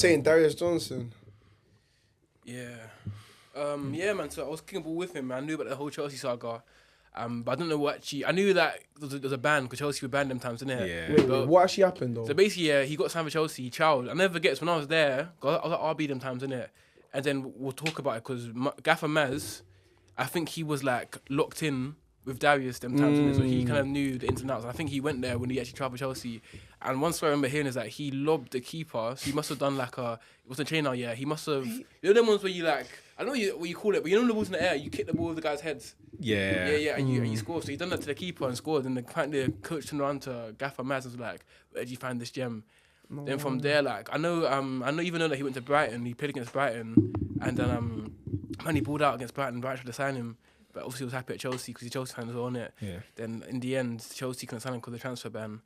saying Darius Johnson. Yeah. Yeah, man. So I was kicking ball with him. Man. I knew about the whole Chelsea saga. But I don't know what actually... I knew that there was a ban, because Chelsea were banned them times, didn't it? Yeah. Wait, what actually happened, though? So basically, yeah, he got signed for Chelsea, child. I never forget, when I was there, 'cause I was at RB them times, innit? And then we'll talk about it, because Gaffer Maz, I think he was, like, locked in with Darius them times, innit? So he kind of knew the ins and outs. I think he went there when he actually travelled for Chelsea. And one story I remember hearing is that he lobbed the keeper, so he must have done, like, it was a trainer, yeah. He must have... You know them ones where you, like... I don't know what you call it, but you know the balls in the air, you kick the ball with the guy's heads. Yeah. Yeah, and you score. So he done that to the keeper and scored. And the coach turned around to Gaffer Maz and was like, "Where did you find this gem?" Then from there, like I know even though that he went to Brighton, he played against Brighton, and then when he pulled out against Brighton tried to sign him, but obviously he was happy at Chelsea because he's Chelsea fan as well, innit? Yeah. Then in the end, Chelsea couldn't sign him because of the transfer ban.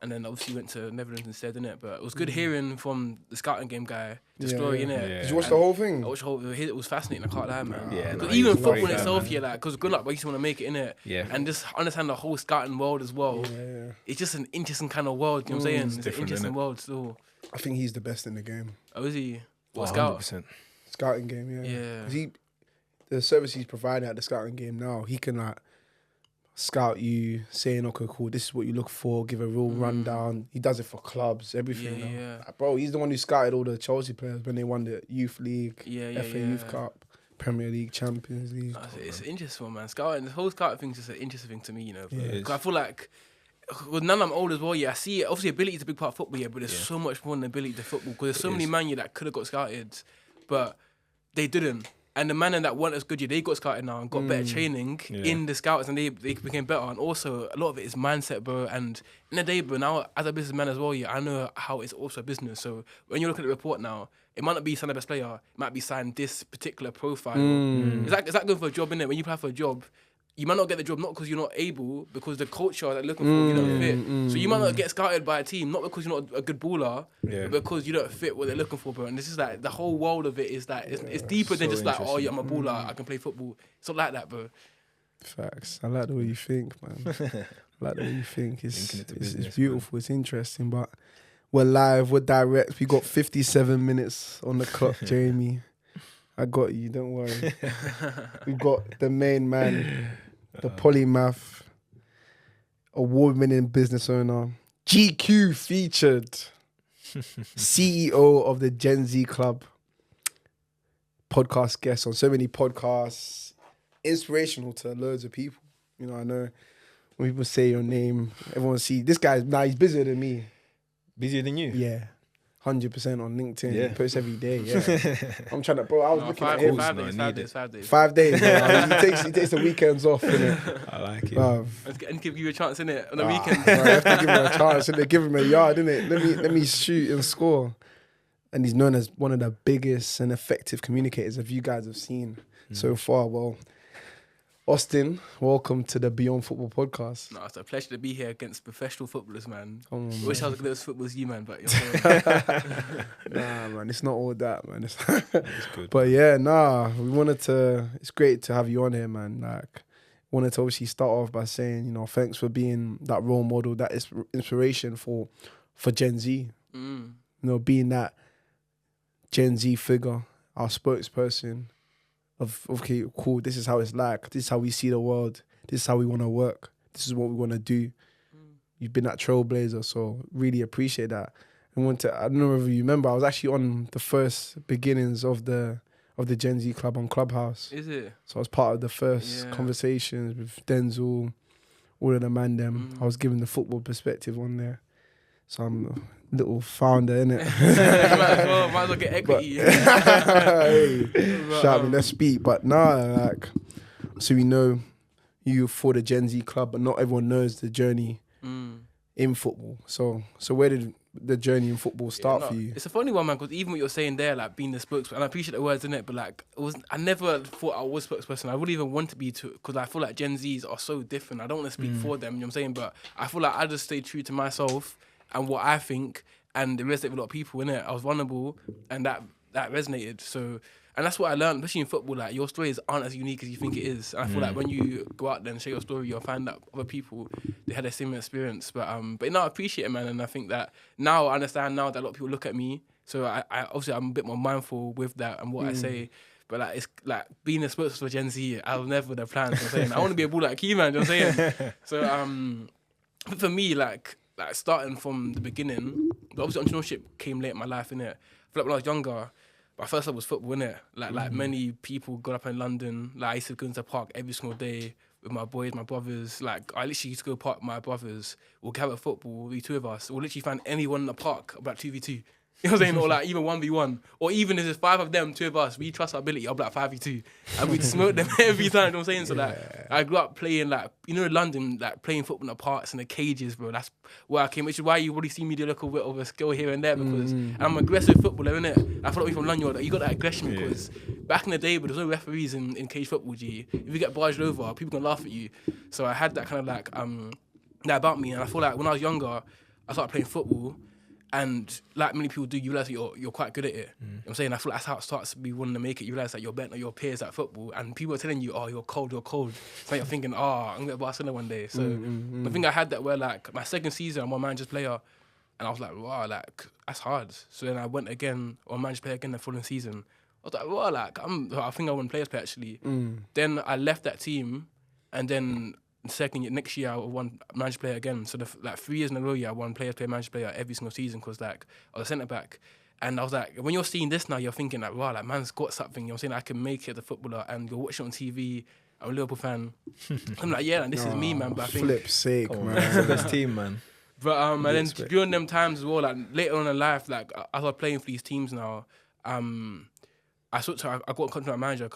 And then obviously went to Netherlands instead, innit? But it was good hearing from the scouting game guy the story, innit? Did you watch the whole thing? I watched the whole. It was fascinating. I can't lie, man. Yeah, Because even football in itself, yeah, like because good luck, but you just want to make it, innit? Yeah. And just understand the whole scouting world as well. Yeah. It's just an interesting kind of world. You know what I'm saying? It's an interesting world still. I think he's the best in the game. Oh, is he? What scout? 100%. Scouting game, yeah. Yeah. 'Cause the service he's providing at the scouting game now, he can like scout you, saying, okay, cool, this is what you look for, give a real rundown. He does it for clubs, everything. Yeah. Like, bro, he's the one who scouted all the Chelsea players when they won the Youth League, Yeah, FA Youth Cup, Premier League, Champions League. It's an interesting one, man. Scouting, the whole scouting thing's just an interesting thing to me, you know. Yeah. 'Cause I feel like, well, now that I'm old as well, yeah, I see it. Obviously, ability is a big part of football, yeah, but there's so much more than ability to football. Because there's so many man that could have got scouted, but they didn't. And the man that weren't as good, they got scouted now and got better training in the scouts, and they became better. And also, a lot of it is mindset, bro. And in the day, bro, now as a businessman as well, yeah, I know how it's also a business. So when you look at the report now, it might not be sign the best player, it might be sign this particular profile. Is that good for a job, innit? When you apply for a job, you might not get the job not because you're not able, because the culture that they're looking for, you don't fit. So you might not get scouted by a team, not because you're not a good baller, but because you don't fit what they're looking for, bro. And this is like, the whole world of it is that it's deeper than just like, oh yeah, I'm a baller, I can play football. It's not like that, bro. Facts. I like the way you think, man. I like the way you think. It's beautiful, it's interesting, but we're live, we're direct. We got 57 minutes on the clock, Jamie. I got you, don't worry. We got the main man, the polymath, award-winning business owner, GQ featured, CEO of the Gen Z Club, podcast guest on so many podcasts, inspirational to loads of people. You know, I know when people say your name, everyone see this guy's he's busier than me. Busier than you? Yeah. 100% on LinkedIn. Yeah. He posts every day. Yeah. I'm trying to, bro. I was looking at him. 5 days. 5 days. 5 days. He takes the weekends off. Innit? I like it. And give you a chance, innit? On the weekend. I have to give him a chance. And they give him a yard, innit? Let me shoot and score. And he's known as one of the biggest and effective communicators that you guys have seen so far. Well, Austin, welcome to the Beyond Football podcast. No, it's a pleasure to be here against professional footballers, man. Oh, man. I wish I was as good as football as you, man, but Nah, man, it's not all that, man. It's good. But yeah, it's great to have you on here, man. Like, wanted to obviously start off by saying, you know, thanks for being that role model, that is inspiration for Gen Z. You know, being that Gen Z figure, our spokesperson of, okay, cool, this is how it's like. This is how we see the world. This is how we want to work. This is what we want to do. You've been that trailblazer, so really appreciate that. I don't know if you remember, I was actually on the first beginnings of the Gen Z Club on Clubhouse. Is it? So I was part of the first conversations with Denzel, all of the man them. I was giving the football perspective on there. So I'm a little founder, innit? might as well get equity. Hey, shout me, let's speak. But like, so we know you for the Gen Z Club, but not everyone knows the journey in football. So where did the journey in football start for you? It's a funny one, man, because even what you're saying there, like being the spokesperson, and I appreciate the words in it, but like, I never thought I was spokesperson. I wouldn't even want to be, because I feel like Gen Zs are so different. I don't want to speak for them, you know what I'm saying? But I feel like I just stay true to myself and what I think, and it resonated with a lot of people, innit? I was vulnerable, and that resonated. So, and that's what I learned, especially in football, like, your stories aren't as unique as you think it is. And I feel like when you go out there and share your story, you'll find that other people, they had a similar experience. But I appreciate it, man, and I think that now I understand now that a lot of people look at me, So I obviously I'm a bit more mindful with that and what I say. But like it's like being a spokesperson for Gen Z, I was never the plan. You know what I'm saying? I want to be a bull like Key, man. You know what I'm saying? So for me, like starting from the beginning, obviously entrepreneurship came late in my life, innit? I feel like when I was younger, my first love was football, innit? Like many people got up in London. Like I used to go into the park every single day with my boys, my brothers. Like I literally used to go park with my brothers. We'll gather football, the two of us. We'll literally find anyone in the park about 2v2. You know what I'm saying? Or like even 1v1. Or even if there's 5 of them, 2 of us, we trust our ability, I'll be like 5v2. And we'd smoke them every time, you know what I'm saying? So like I grew up playing like, you know, in London, like playing football in the parks and the cages, bro. That's where I came, which is why you already see me do a little bit of a skill here and there because I'm an aggressive footballer, innit? I feel like we from London, you got that aggression because back in the day, but there's no referees in cage football, G. If you get barged over, people gonna laugh at you. So I had that kind of like, that about me. And I feel like when I was younger, I started playing football. And like many people do, you realise that you're quite good at it. You know what I'm saying? I feel like that's how it starts to be wanting to make it. You realise that you're better than your peers at football. And people are telling you, oh, you're cold. So you're thinking, oh, I'm going to Barcelona one day. So I think I had that where like my second season, I'm a manager's player. And I was like, wow, like that's hard. So then I went again, on manager's player again the following season. I was like, wow, like I think I won players play actually. Then I left that team and then next year I won manager player again. So like 3 years in a row, I won players player, manager player every single season because like I was a centre back. And I was like, when you're seeing this now, you're thinking like, wow, like man's got something. You know what I'm saying? I can make it as a footballer and you're watching on TV. I'm a Liverpool fan. I'm like, yeah, like, this is me, man. But I think flip's sake, man. It's the best team, man. But and then during them times as well, like later on in life, like I was playing for these teams now. I got in contact with my manager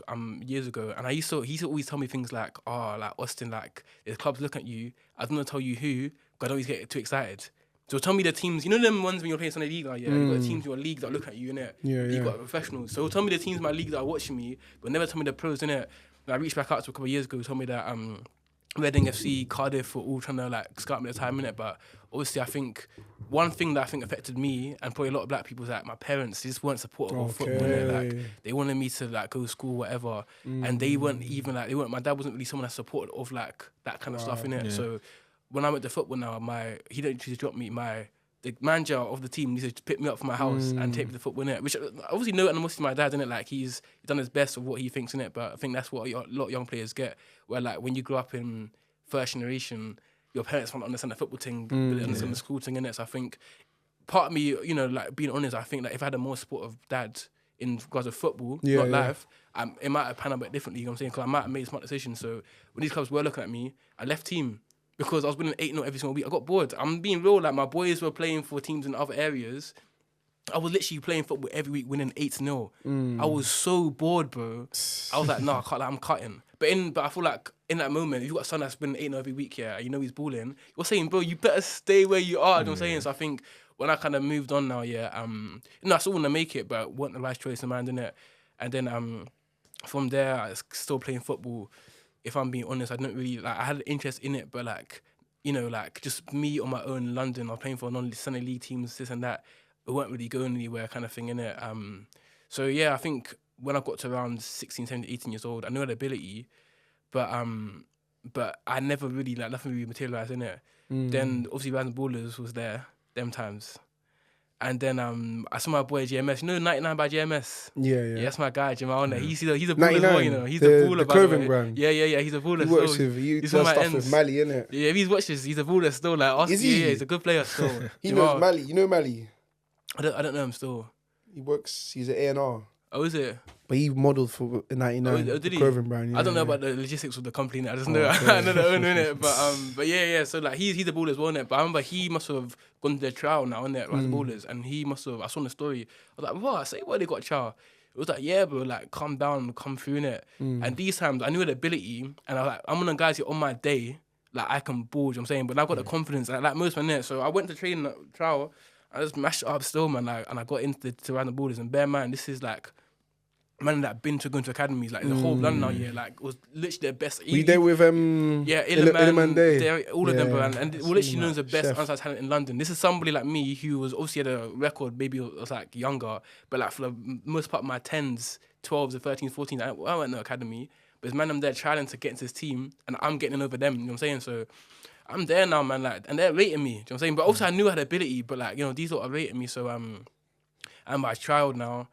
years ago, and he used to always tell me things like, "Oh, like Austin, like there's clubs looking at you. I don't want to tell you who, but I don't always get too excited." So tell me the teams. You know them ones when you're playing Sunday League, yeah. You got the teams in your league that look at you, innit? You got professionals. So tell me the teams in my league that are watching me, but never tell me the pros, innit? And I reached back out to a couple of years ago, told me that Reading FC, Cardiff were all trying to like scout me at the time, innit? But obviously, I think one thing that I think affected me and probably a lot of black people is that my parents just weren't supportive of football. Innit? Like they wanted me to like go to school, whatever, and they weren't even like My dad wasn't really someone that supported of like that kind of stuff, innit? So when I went to football now, he didn't choose to drop me. The manager of the team needs to pick me up from my house and take me to football, innit? Which obviously no animosity to my dad, innit? Like he's done his best of what he thinks, innit? But I think that's what a lot of young players get, where like when you grow up in first generation, your parents want to understand the football thing, but they understand the school thing, innit? So I think part of me, you know, like being honest, I think that if I had a more supportive dad in regards of football, not life, it might have panned out a bit differently, you know what I'm saying? Because I might have made smart decisions. So when these clubs were looking at me, I left team. Because I was winning 8-0 every single week. I got bored. I'm being real, like my boys were playing for teams in other areas. I was literally playing football every week, winning 8-0. I was so bored, bro. I was like, no, I can't, like, I'm cutting. But I feel like in that moment, if you got a son that's winning 8-0 every week, and you know he's balling, you're saying, bro, you better stay where you are, you know what I'm saying? So I think when I kind of moved on now, I still want to make it, but want the right choice in mind, innit? And then from there, I was still playing football. If I'm being honest, I don't really, like, I had an interest in it, but like, you know, like just me on my own in London, I was playing for non-Sunday league teams, this and that, it weren't really going anywhere kind of thing, innit? So yeah, I think when I got to around 16, 17, 18 years old, I knew I had ability, but I never really, like, nothing really materialised, innit? Then obviously Rise and Ballers was there, them times. And then I saw my boy JMS. You know 99 by JMS? Yeah, that's my guy, Jamal. He's a baller as well, you know. He's a baller, the clothing brand. Yeah, he's a baller. He works with, he does stuff with Mali, innit? Yeah, if he's watching this, he's a baller still. Like, is he? Yeah, he's a good player still. He knows Mali. You know Mali? I don't know him still. He's an A&R. Oh, is it? But he modelled for 99, did he? clothing brand. Yeah, I don't know about the logistics of the company. I just know, I know the owner, innit? But yeah. So like he's a baller as well, innit? But I remember he must have gone to the trial now, innit? Rise Ballers, and he must have. I saw in the story. I was like, what? I say, why they got a trial? It was like, yeah, bro, like calm down, come through, innit? And these times I knew the ability, and I was like, I'm one of the guys here on my day, like I can ball, you know what I'm saying? But I've got the confidence, like most men, innit? So I went to training trial. I just mashed it up still, man. Like, and I got into Rise Ballers, and bear man, this is like. Man that been to going to academies, like the whole London now, like was literally the best. Were you there with Illiman Day, all of them, bro, and we're literally known as the best chef. outside talent in London. This is somebody like me who was obviously had a record, maybe was like younger, but like for the most part of my 10s, 12s, and 13s, 14s, I went to academy, but it's man I'm there trying to get into his team, and I'm getting in over them. You know what I'm saying? So I'm there now, man, like, and they're rating me. You know what I'm saying? But also I knew I had ability, but like, you know, these lot are rating me, so And I trialed now,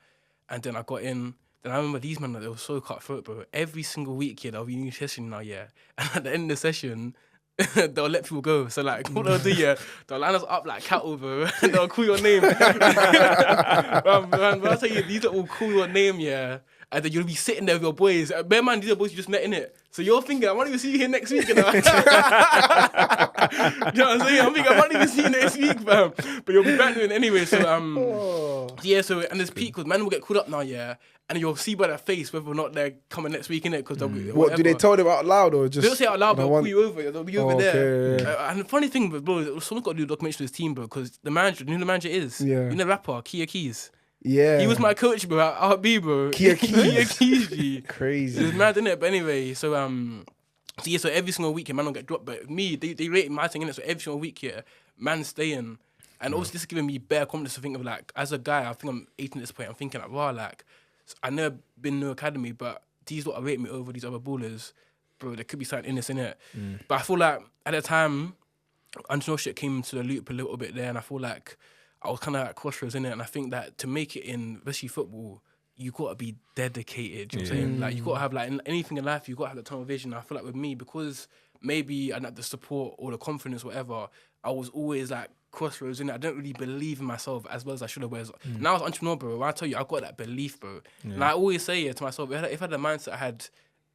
and then I got in. Then I remember these men, they were so cutthroat, bro. Every single week, there'll be a new session now, and at the end of the session, they'll let people go. So like, what they'll do, they'll line us up like cattle, bro. And they'll call your name. Man, I'll tell you, these will call your name, and then you'll be sitting there with your boys. Bear man, these are boys you just met in it. So you're thinking, I won't even see you here next week. You know what I'm saying? I'm thinking, I won't even see you next week, fam. But you'll be back doing it anyway. So so and this peak, because man will get called up now, and you'll see by their face whether or not they're coming next week, innit? Because what do they tell them out loud or just? They'll say it out loud, but they'll pull you over. They'll be over there. Yeah. And the funny thing, bro, someone's got to do a documentary with his team, bro, because the manager, you know who the manager is? Yeah. You know the rapper, Kia Keys. Yeah. He was my coach, bro, at RB, bro. Kia Keys. Kia Keys, G. Crazy. It was mad, innit? But anyway, so every single week, man don't get dropped. But me, they rate my thing, innit? So every single week, man staying. And also this is giving me bare confidence to think of, like, as a guy, I think I'm 18 at this point, I'm thinking, like, wow, like, I've never been no academy, but these lot are rating me over these other ballers. Bro, there could be something in this, innit? But I feel like, at the time, entrepreneurship came into the loop a little bit there, and I feel like I was kind of at crossroads, innit? And I think that to make it in, especially football, you got to be dedicated, you know what I'm saying? Like, you got to have, like, in anything in life, you got to have the tunnel vision. I feel like with me, because maybe I didn't have the support or the confidence, whatever, I was always, like, crossroads, innit? I didn't really believe in myself as well as I should have. Whereas now as an entrepreneur, bro, when I tell you, I got that belief, bro. And I always say to myself, if I had the mindset I had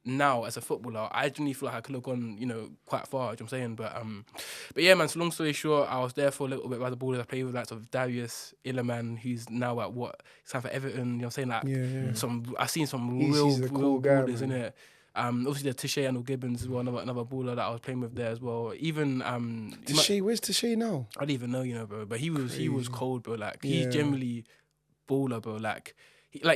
now as a footballer, I genuinely feel like I could have gone, quite far, you know what I'm saying? But yeah, man, so long story short, I was there for a little bit by the ballers. I played with lots of Darius Johnson, who's now at he's signed for Everton, you know what I'm saying? Like, I've seen some real cool guy, ballers, innit? Obviously there's Tishay and Gibbons as well, another baller that I was playing with there as well. Even Tishay, where's Tishay now? I don't even know, bro. But he was cold, bro. Like he's generally baller, bro. Like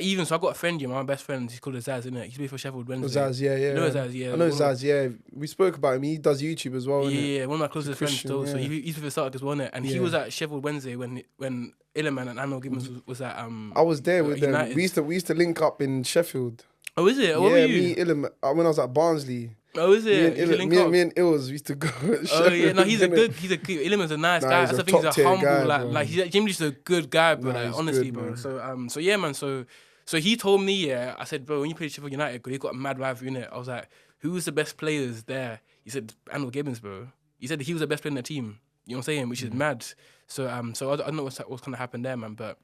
even so, I got a friend, my best friend. He's called Zaz, innit? He's played for Sheffield Wednesday. Zaz, yeah. You know Zaz, yeah. I know Zaz, yeah. We spoke about him. He does YouTube as well. Yeah, one of my closest friends still. So he's with the Saga as well, innit? And he was at Sheffield Wednesday when Illiman and Anno Gibbons was at I was there with United. them. We used to link up in Sheffield. Oh, is it? What were you? Me, Illiman, when I was at Barnsley. Oh, is it? Me and Ills used to go. Oh yeah, no, he's a good. Illiman's a nice guy. I think he's a humble, guy, he's just a good guy, bro. Like, honestly, good, bro. So yeah, man. So he told me, I said, bro, when you played Sheffield United, he got a mad rivalry in it. I was like, who was the best players there? He said, Anno Gibbons, bro. He said he was the best player in the team. You know what I'm saying? Which is mad. So I don't know what's gonna happen there, man. But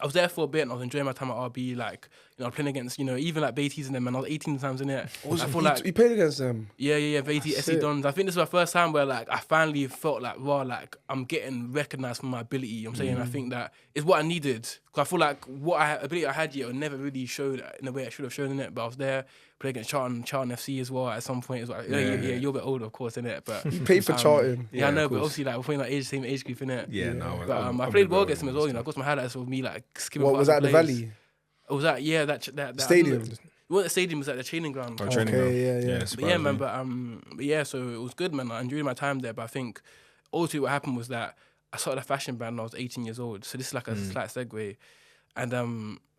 I was there for a bit and I was enjoying my time at RB, like, playing against, even like Beatties and them, and I was 18 times in it. You played against them? Yeah, Beatties, SC Dons. I think this was my first time where, like, I finally felt like, wow, like, I'm getting recognised for my ability, you know what I'm saying? I think that is what I needed. Because I feel like ability I had yet never really showed in the way I should have shown in it, but I was there, played against Charlton FC as well at some point as well. Yeah, you're a bit older, of course, innit? But you played for Charlton. Yeah, I know, but obviously, like, we're playing like same age group, innit? Yeah, no. But I played well against him as well, I got some highlights of me, like, skipping. What was that, the Valley? It was that, that stadium? It wasn't a stadium, it was like the training ground. Oh, training ground. Yeah. But yeah, man, but yeah, so it was good, man. I enjoyed my time there, but I think also what happened was that I started a fashion brand when I was 18 years old. So this is like a slight segue. And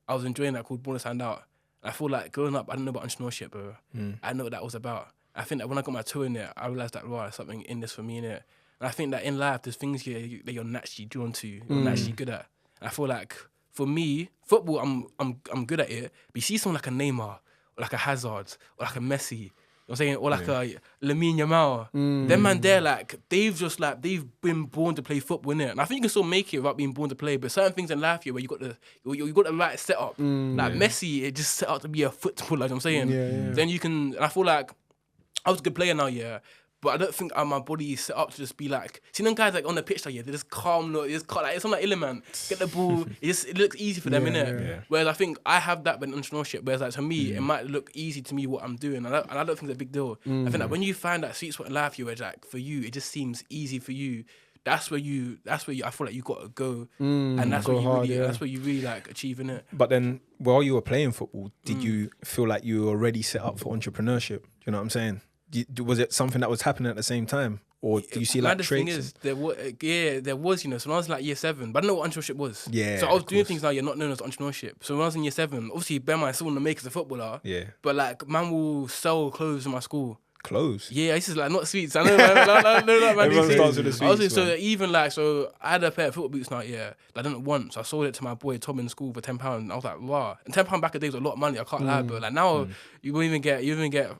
I was enjoying that called Born to Stand Out. And I feel like growing up, I didn't know about entrepreneurship, bro. I didn't know what that was about. I think that when I got my toe in there, I realised that, there's something in this for me, innit? And I think that in life, there's things that you're naturally drawn to, you're naturally good at. And I feel like, for me, football, I'm good at it. But you see someone like a Neymar, or like a Hazard, or like a Messi, you know what I'm saying, or like a Lamine Yamal. Them man there, like, they've been born to play football, innit? And I think you can still make it without being born to play. But certain things in life here where you got the right setup. Like Messi, it just set out to be a footballer, you know what I'm saying? Then you can, and I feel like I was a good player now, but I don't think my body is set up to just be like, see them guys like on the pitch, like, they're just calm, like, it's something like Illiman, get the ball, it looks easy for them, innit? Yeah. Whereas I think I have that with entrepreneurship, whereas like to me, it might look easy to me what I'm doing, and I don't think it's a big deal. I think that when you find that sweet spot in life, where like, for you, it just seems easy for you, that's where you I feel like you got to go, and that's where you really like achieving it. But then, while you were playing football, did you feel like you were already set up for entrepreneurship? You know what I'm saying? Was it something that was happening at the same time, or do you see like traits? The thing is, there was, so when I was like year 7, but I didn't know what entrepreneurship was. Yeah. So I was doing things now you're not known as entrepreneurship. So when I was in year 7, obviously, bear in mind, I still want to make as a footballer. Yeah. But like, man will sell clothes in my school. Clothes. Yeah, I used to like not sweets. I know, man. Everyone starts with the sweets. So even like, so I had a pair of football boots now. Yeah, I didn't want. So I sold it to my boy Tom in school for £10. I was like, wow. And £10 back in the day was a lot of money. I can't lie, but like now you won't even get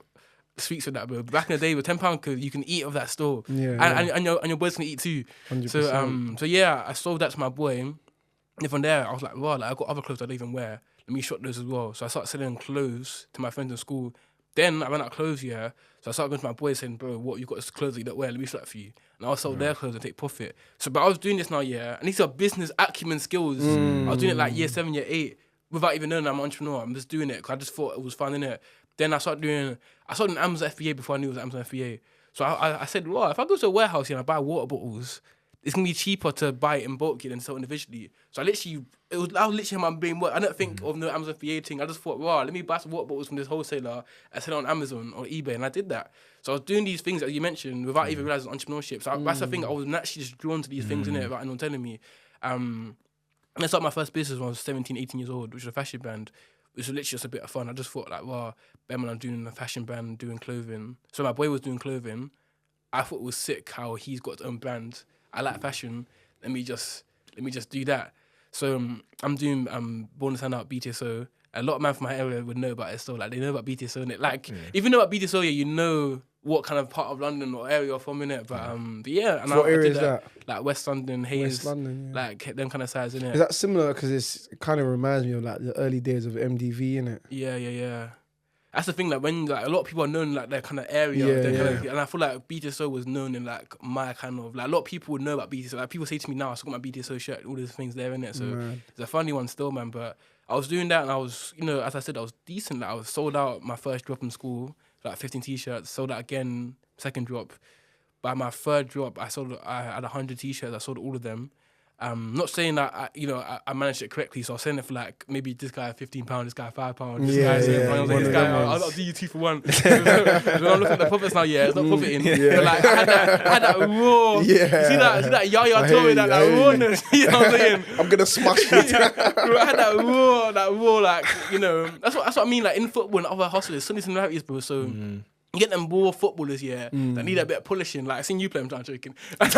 sweets with that, bro. Back in the day with £10, you can eat of that store. And your boys can eat too. 100%. So yeah, I sold that to my boy. And from there, I was like, wow, like I got other clothes I don't even wear. Let me shop those as well. So I started selling clothes to my friends in school. Then I ran out of clothes, yeah. So I started going to my boys saying, bro, what, you got this clothes that you don't wear, let me shop that for you. And I'll sell their clothes and take profit. So, but I was doing this now, yeah. And these are business acumen skills. I was doing it like year 7, year 8, without even knowing I'm an entrepreneur. I'm just doing it because I just thought it was fun, innit? Then I started doing Amazon FBA before I knew it was Amazon FBA. So I said, well, if I go to a warehouse here and I buy water bottles, it's gonna be cheaper to buy it in bulk than sell individually. So I was literally my brain work. I didn't think of no Amazon FBA thing. I just thought, wow, let me buy some water bottles from this wholesaler and sell it on Amazon or eBay, and I did that. So I was doing these things that you mentioned without even realizing entrepreneurship. So that's the thing. I was naturally just drawn to these things in it without anyone telling me. And I started my first business when I was 17, 18 years old, which was a fashion brand, which was literally just a bit of fun. I just thought like, wow, Ben, I'm doing a fashion brand, doing clothing. So my boy was doing clothing. I thought it was sick how he's got his own brand. I like fashion. Let me just do that. So I'm doing bonus handout BTSO. A lot of men from my area would know about it still. Like they know about BTSO, innit? Like if you know about BTSO, yeah, you know what kind of part of London or area you're from, innit? But yeah, and so what area is that? Like West London, Hayes, West London, yeah. like them kind of sides, innit? Is that similar? Because it kind of reminds me of like the early days of MDV, innit? Yeah. That's the thing, like when like a lot of people are known like their kind of area, and I feel like BTSO was known in like my kind of like a lot of people would know about BTSO. Like people say to me now, I still got my BTSO shirt, all these things there in it. So it's a funny one still, man. But I was doing that, and I was, you know, as I said, I was decent. Like I was sold out my first drop in school, like 15 t-shirts. Sold out again, second drop. By my third drop, I had 100 t-shirts. I sold all of them. Not saying that I managed it correctly, so I was selling it for like maybe this guy £15, this guy £5, this guy £7. I'll do you 2 for 1. When I'm looking at the profits now, it's not profiting. But like I had that raw. Yeah. See that Yaya Toure, that rawness. You know what I'm saying? I'm gonna smash it. I had that raw, like, you know. That's what I mean. Like in football and other hustlers, some similarities, bro. So. You get them raw footballers, that need a bit of polishing. Like, I seen you play, I'm joking. No,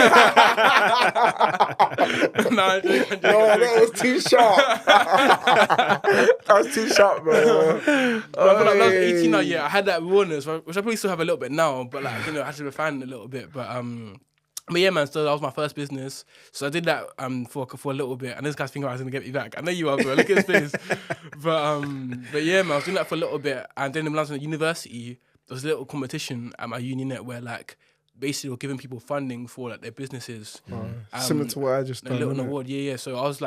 that was too sharp. That was too sharp, bro. But when I was 18 now, I had that rawness, which I probably still have a little bit now, but like, I had to refine it a little bit. But yeah, man, so that was my first business. So I did that for a little bit, and this guy's thinking I was going to get me back. I know you are, bro. Look at his face. But yeah, man, I was doing that for a little bit, and then when I was at university, there was a little competition at my uni net where like basically were giving people funding for like their businesses. Similar to what I just done. A little award, yeah. So I was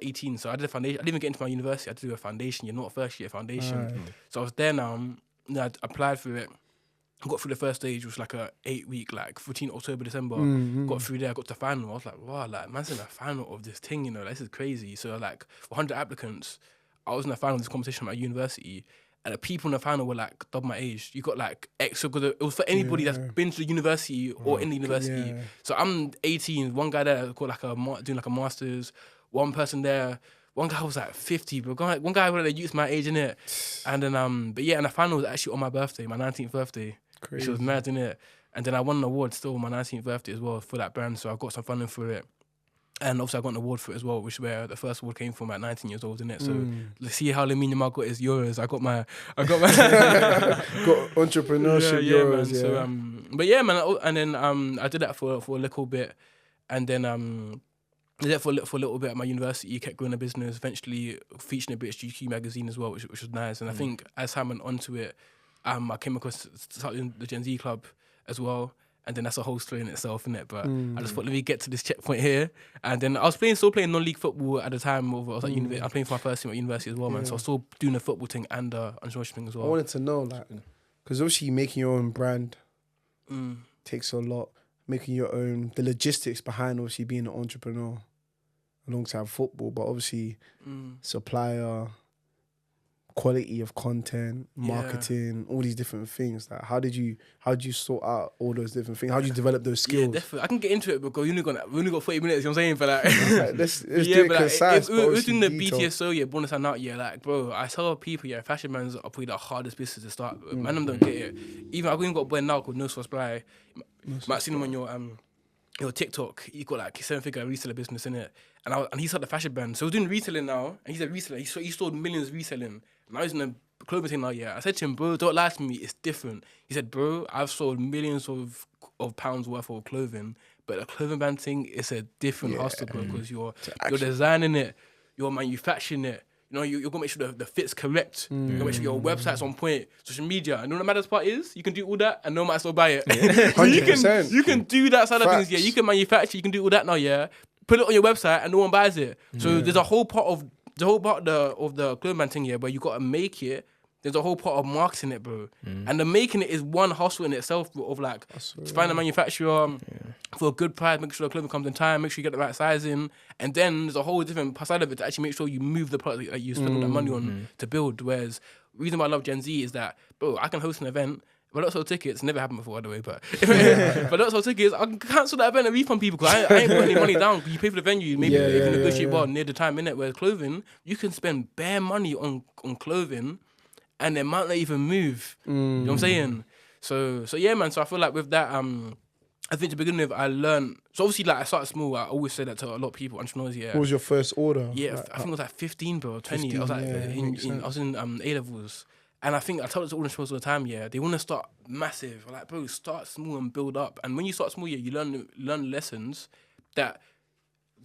18, so I did a foundation. I didn't even get into my university. I had to do a foundation. You're not a first year foundation. So I was there now. I applied for it. I got through the first stage, which was like a 8-week, like 14 October, December. Got through there, I got to the final. I was like, wow, like man's in the final of this thing, this is crazy. So like 100 applicants, I was in the final of this competition at my university. And the people in the final were like double my age. You got like extra good. It was for anybody that's been to the university or in the university. Yeah. So I'm 18. One guy there got doing like a master's. One person there. One guy was like 50, but one guy was like youth my age in it. And then but yeah, and the final was actually on my birthday, my 19th birthday. Crazy. Which was mad in it. And then I won an award still on my 19th birthday as well for that brand. So I got some funding for it. And also I got an award for it as well, which is where the first award came from at 19 years old, innit? So let's see how Lamine Yamal got his euros. I got entrepreneurship euros. Man. So but yeah, man. And then I did that for a little bit, and then I did that for a little bit at my university. Kept growing the business. Eventually featured in a British GQ magazine as well, which was nice. And I think as I went onto it, I came across starting the Gen Z Club as well. And then that's a whole story in itself, innit? But I just thought, let me get to this checkpoint here. And then I was still playing non-league football at the time. I was at university. I was playing for my first team at university as well, man. So I was still doing the football thing and entrepreneurship thing as well. I wanted to know, like, because obviously making your own brand takes a lot. Making your own, the logistics behind obviously being an entrepreneur alongside football, but obviously supplier, quality of content, marketing, all these different things. Like, how did you sort out all those different things? How did you develop those skills? Yeah, definitely. I can get into it because we only got 40 minutes. You know what I'm saying? But like, let's do it concise. We're doing the BTSO, bonus and out. Like, bro, I tell people, fashion brands are probably the hardest business to start. Man, them don't get it. Even I've even got a boy now called No Source Supply. Might seen him on your TikTok. He got like 7-figure reseller business in it, and he started the fashion brand. So he's doing reselling now, and he's a reseller. He sold millions reselling. Now he's in the clothing thing now. I said to him, bro, don't lie to me. It's different. He said, bro, I've sold millions of pounds worth of clothing, but the clothing brand thing is a different hustle, bro, because you're designing it, you're manufacturing it. You know, you're gonna make sure the fit's correct. You're gonna make sure your website's on point, social media. And the maddest part is, you can do all that and no one might still buy it. 100%. You can do that side of things. Yeah, you can manufacture. You can do all that now. Yeah, put it on your website and no one buys it. So there's a whole part of the clothing brand thing, where you gotta make it. There's a whole part of marketing it, bro. And the making it is one hustle in itself, bro, of like, find a manufacturer for a good price, make sure the clothing comes in time, make sure you get the right size in. And then there's a whole different side of it to actually make sure you move the product that you spend all that money on to build. Whereas, the reason why I love Gen Z is that, bro, I can host an event, if I don't sell tickets, never happened before, by the way, but if I don't sell tickets, I can cancel that event and refund people because I ain't putting any money down. You pay for the venue, maybe if you negotiate well near the time, innit? Whereas clothing, you can spend bare money on clothing, and it might not even move. You know what I'm saying? So yeah, man. So I feel like with that, I think to begin with, I learned. So obviously, like I started small. I always say that to a lot of people, entrepreneurs. Yeah. What was your first order? Yeah, I think it was like 15, bro, 20. 15, I was like, I was in A levels, and I think I tell it to all entrepreneurs all the time. Yeah, they want to start massive. I'm like, bro, start small and build up. And when you start small, you learn lessons that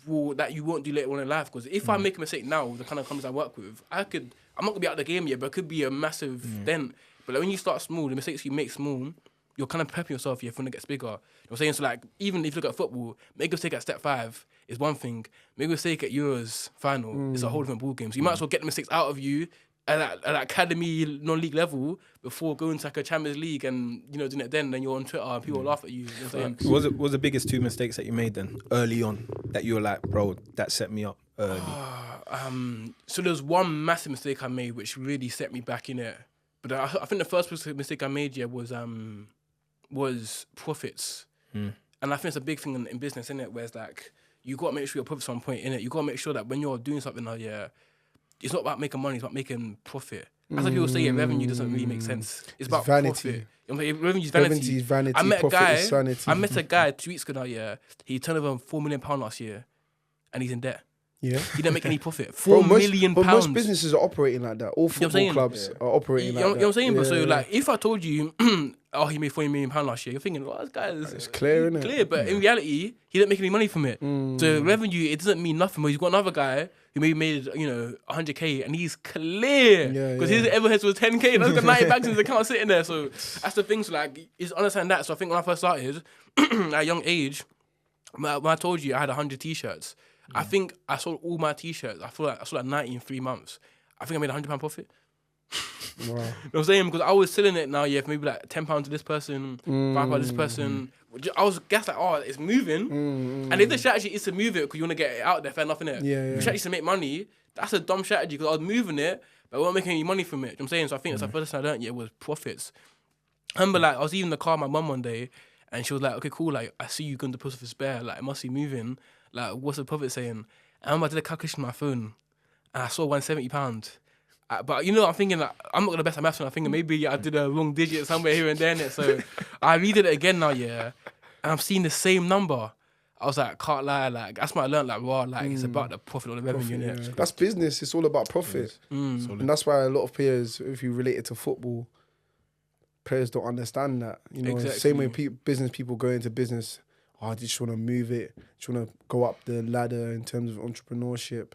you won't do later on in life. Because if I make a mistake now, the kind of companies I work with, I'm not gonna be out of the game yet, but it could be a massive dent. But like when you start small, the mistakes you make small, you're kind of prepping yourself for when it gets bigger. You know what I'm saying? So like, even if you look at football, make a mistake at step 5 is one thing. Make a mistake at Euros final is a whole different ball game. So you might as well get the mistakes out of you at academy, non-league level before going to like a Champions League and, you know, doing it then you're on Twitter and people laugh at you. You know what I'm saying? What was the biggest 2 mistakes that you made then, early on, that you were like, bro, that set me up early? So there's one massive mistake I made which really set me back in it. But I think the first mistake I made was profits. And I think it's a big thing in business, innit? Where it's like, you got to make sure your profits are on point, innit? You got to make sure that when you're doing something now, it's not about making money, it's about making profit. That's why people say revenue doesn't really make sense. It's about vanity. Profit. You know, revenue is vanity. Revenue is vanity. I met a guy 2 weeks ago now, he turned over £4 million last year and he's in debt. Yeah. He didn't make any profit. £4 million. But most businesses are operating like that. All football clubs are operating like that. You know what I'm saying? But so like, if I told you, he made £40 million last year, you're thinking, this guy is... It's clear, isn't it? Clear, but in reality, he didn't make any money from it. So revenue, it doesn't mean nothing. But he's got another guy who maybe made, 100K and he's clear. Because his overheads was 10K and he's got 90 bags in his account sitting there. So that's the thing. So like, is understand that. So I think when I first started, at a young age, when I told you I had 100 T-shirts, I think I sold all my T-shirts. I sold like 90 in 3 months. I think I made £100 profit. Wow. You know what I'm saying? Because I was selling it now, for maybe like £10 to this person, £5 to this person. I was guessing like, it's moving. And if the strategy is to move it because you want to get it out there, fair enough, innit? Yeah. The strategy is to make money, that's a dumb strategy because I was moving it, but I wasn't making any money from it. You know what I'm saying? So I think that's the first thing I learned, was profits. I remember like, I was even in the car with my mum one day, and she was like, okay, cool, like, I see you going to post for spare, like, it must be moving. Like, what's the profit saying? I remember I did a calculation on my phone, and I saw £170. But I'm thinking like, I'm not gonna best at maths, I'm thinking maybe I did a wrong digit somewhere here and there. So I redid it again now, and I'm seeing the same number. I was like, can't lie, like that's what I learned, like wow, like it's about the profit or the revenue. Yeah. That's business. It's all about profit, and that's why a lot of players, if you relate it to football, players don't understand that. Exactly. Same way business people go into business. I just want to move it. Just want to go up the ladder in terms of entrepreneurship.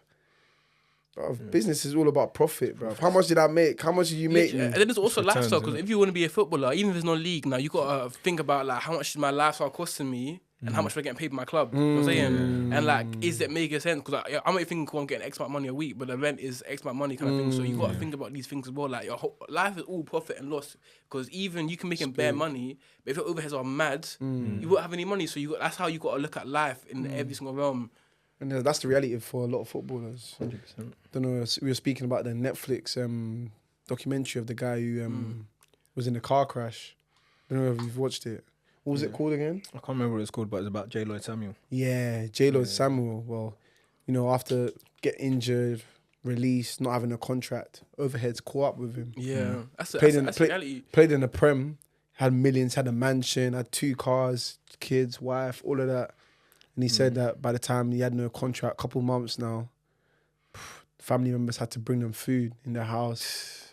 Business is all about profit, bro. How much did I make? How much did you make? And then there's also lifestyle, because if you want to be a footballer, even if there's no league now, you got to think about like how much is my lifestyle costing me and how much am I getting paid by my club. You know what I'm saying? And like, is it making sense? Because I might think I'm getting X amount of money a week, but the rent is X amount of money kind of thing. So you got to think about these things as well. Like your whole life is all profit and loss, because even you can make bare money, but if your overheads are mad, you won't have any money. So that's how you got to look at life in every single realm. And that's the reality for a lot of footballers. 100%. Don't know. We were speaking about the Netflix documentary of the guy who was in a car crash. I don't know if you've watched it. What was it called again? I can't remember what it's called, but it's about J. Lloyd Samuel. Yeah, J. Lloyd Samuel. Well, you know, after get injured, released, not having a contract, overheads caught up with him. Yeah, that's reality. Played in the Prem, had millions, had a mansion, had 2 cars, kids, wife, all of that. And he said that by the time he had no contract, couple months now, family members had to bring them food in their house.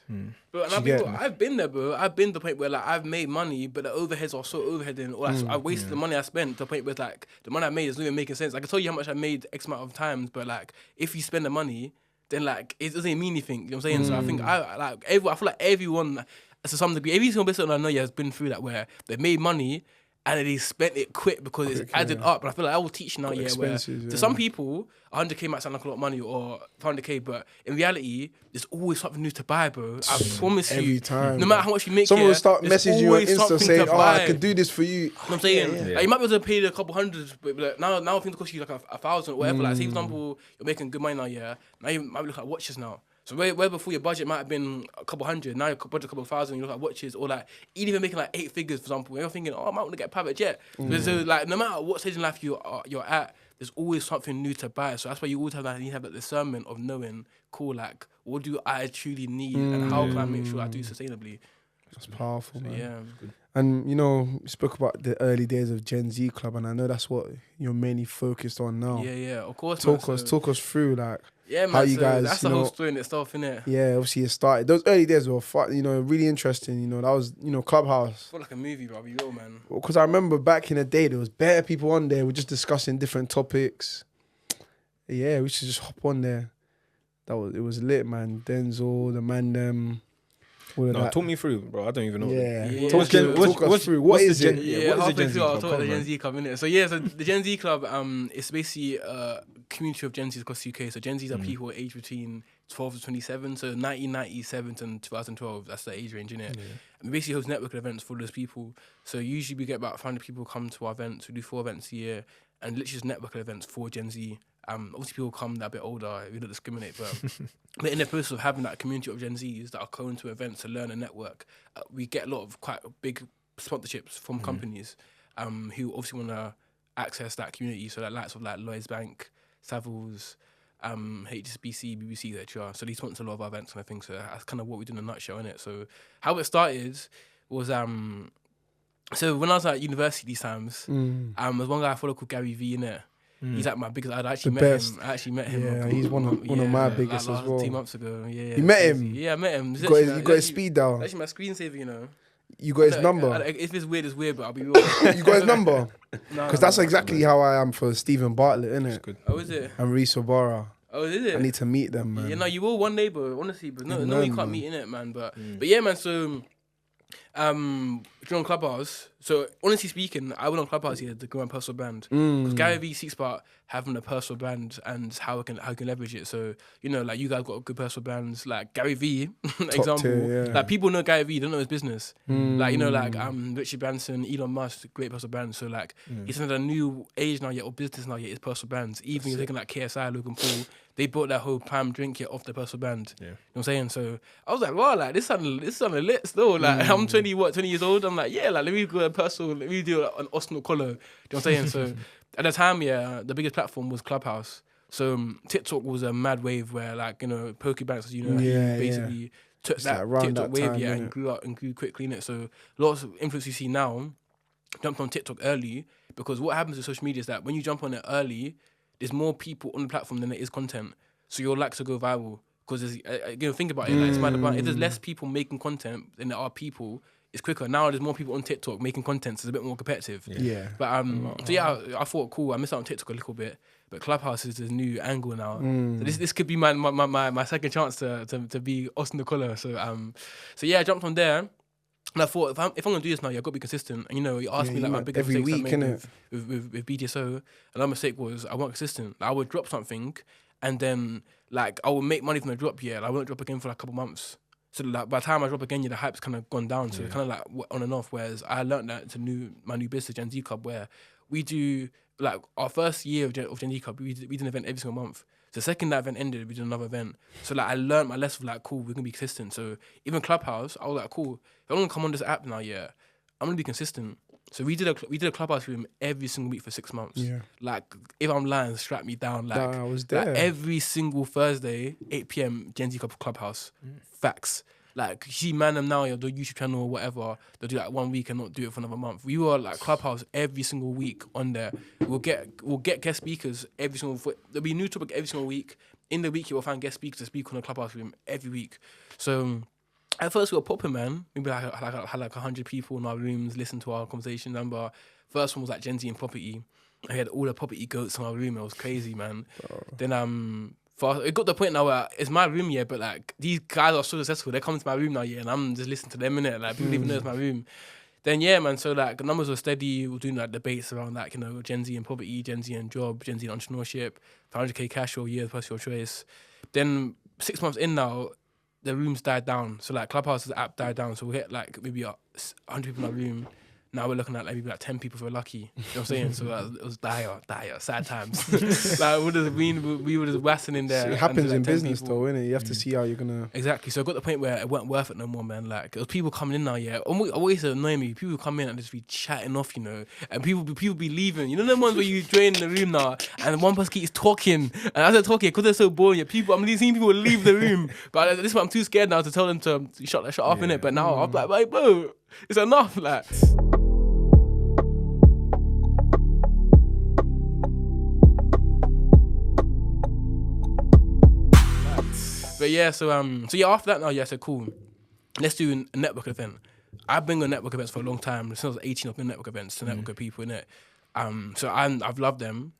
But I've been there, bro. I've been to the point where like I've made money, but the overheads are so overheading, or I wasted the money I spent to the point where like the money I made is not even making sense. I can tell you how much I made X amount of times, but like if you spend the money, then like it doesn't mean anything. You know what I'm saying? So I think I feel like everyone, to some degree, every single person I know has been through that where they made money and then they spent it quick because it's added up. And I feel like I will teach now, where to some people, 100k might sound like a lot of money or 100k, but in reality, there's always something new to buy, bro. I promise you. Every time. No matter how much you make, someone will start messaging you on Insta saying, I could do this for you. You know what I'm saying? Like, you might be able to pay a couple hundred, but like, now things cost you like 1,000 or whatever. Like, say, for example, you're making good money now, now you might be looking at watches now. So where before your budget might have been a couple hundred, now your budget a couple thousand, you look at watches, or like even making like 8 figures, for example, and you're thinking, I might want to get a private jet. So like no matter what stage in life you're at, there's always something new to buy. So that's why you always have that discernment of knowing, cool, like what do I truly need and how can I make sure I do sustainably. That's powerful, man. Yeah. And you know, you spoke about the early days of Gen Z Club, and I know that's what you're mainly focused on now. Yeah, of course. Talk us through like how you guys. That's the whole story in itself, innit? Yeah, obviously it started. Those early days were fun, you know, really interesting. You know, that was Clubhouse. I feel like a movie, bro. Be real, man. Because I remember back in the day, there was bare people on there. We're just discussing different topics. Yeah, we should just hop on there. It was lit, man. Denzel, the man, talk me through, bro. I don't even know. Yeah. Talk us through. What is it? Yeah, what is the Gen Z Club? I'll talk about the Gen Z Club, innit? So yeah, so the Gen Z Club, it's basically a community of Gen Zs across the UK. So Gen Zs are people aged between 12 to 27. So 1997 to 2012, that's the age range, innit? Yeah. And we basically host networking events for those people. So usually we get about 500 people come to our events. We do 4 events a year, and literally just networking events for Gen Z. Obviously people come that are a bit older, we don't discriminate, but in the process of having that community of Gen Zs that are going to events to learn and network, we get a lot of quite big sponsorships from companies who obviously want to access that community. So that likes of like Lloyds Bank, Savills, HSBC, BBC, etc. So they sponsor a lot of our events and I think so. That's kind of what we do in a nutshell, innit? So how it started was so when I was at university these times, there's one guy I follow called Gary V, innit? He's like my biggest. I actually met him. Yeah, he's one of my biggest as well. 2 months ago. Yeah. You met him? Yeah, I met him. You got his speed dial. Actually, my screensaver, you know. You got his number? If it's weird, it's weird, but I'll be real. You got his number? Because that's exactly how I am for Stephen Bartlett, innit? Good. Oh, is it? And Reese Obara. Oh, is it? I need to meet them, man. Yeah, no, you will one day, bro. Honestly, but no, you can't meet in it, man. But yeah, man. So, during Clubhouse. So honestly speaking, I went on Clubhouse here to grow my personal brand because Gary Vee speaks about having a personal brand and how I can leverage it. So you know, like you guys got good personal brands, like Gary Vee, example. Tier, yeah. Like people know Gary Vee, don't know his business. Like you know, like Richard Branson, Elon Musk, great personal brands. So like he's in a new age now, yet or business now, yet it's personal brands. Even you're taking like KSI, Logan Paul, they bought that whole Prime drink yet off their personal brand. Yeah. You know what I'm saying? So I was like, wow, like this sounded lit still. Like I'm 20 years old. I'm like, yeah, like let me go personal, let me do an Okolo. You know what I'm saying? So at the time, yeah, the biggest platform was Clubhouse. So TikTok was a mad wave where like, you know, Pokebanks, as you know, basically took it's that like TikTok that wave, time, and grew quickly in it. So lots of influencers you see now jumped on TikTok early because what happens with social media is that when you jump on it early, there's more people on the platform than there is content. So your likes will go viral because think about it. Like, it's mad about if there's less people making content than there are people, it's quicker. Now there's more people on TikTok making content, so it's a bit more competitive. Yeah. But so yeah, I thought cool. I missed out on TikTok a little bit, but Clubhouse is this new angle now. So this could be my second chance to be Austin Okolo. So yeah, I jumped on there. And I thought, if I'm gonna do this now, I've got to be consistent. And you know, you asked me like my biggest every mistakes week, I made with BDSO. Another mistake was I wasn't consistent. Like, I would drop something, and then like I would make money from the drop. Yeah, like, I wouldn't drop again for like a couple months. So like by the time I drop again, the hype's kind of gone down. So it's kind of like on and off. Whereas I learned that to my new business, Gen Z Club, where we do like our first year of Gen Z Club, we do an event every single month. So the second that event ended, we did another event. So like I learned my lesson of like, cool, we're gonna be consistent. So even Clubhouse, I was like, cool, if I'm gonna come on this app now, I'm gonna be consistent. So we did a Clubhouse room every single week for 6 months. Yeah. Like if I'm lying, strap me down. Like I was there. Like every single Thursday, 8 p.m. Gen Z Clubhouse. Facts. Like you see man them now, the YouTube channel or whatever, they'll do like 1 week and not do it for another month. We were like Clubhouse every single week on there. We'll get guest speakers every single there'll be a new topic every single week. In the week you will find guest speakers to speak on the Clubhouse room every week. So at first we were popping, man. Maybe had like 100 people in our rooms listen to our conversation. Remember, first one was like Gen Z and property. I had all the property goats in our room. It was crazy, man. Then it got to the point now where it's my room, but like these guys are so successful. They're coming to my room now, and I'm just listening to them in it. Like people even know it's my room. Then man. So like the numbers were steady. We were doing like debates around like Gen Z and property, Gen Z and job, Gen Z and entrepreneurship, 500k cash or year personal choice. Then 6 months in now, the rooms died down. So like Clubhouse's app died down. So we hit like maybe 100 people in our room. Now we're looking at like maybe like 10 people if we're lucky. You know what I'm saying? So it was dire, sad times. Like we were just wasting in there. So it happens like in business though, innit? You have to see how you're gonna. Exactly. So I got to the point where it wasn't worth it no more, man. Like it was people coming in now, always annoy me. People come in and just be chatting off, and people be leaving. You know them ones where you join the room now and one person keeps talking, and as they're talking, because they're so boring, I'm seeing people leave the room. But at this point, I'm too scared now to tell them to shut off in it. But now I'm like, bro, it's enough, like. But so after that now, so cool. Let's do a network event. I've been on network events for a long time. Since I was 18, I've been network events to network with people, innit? So I've loved them.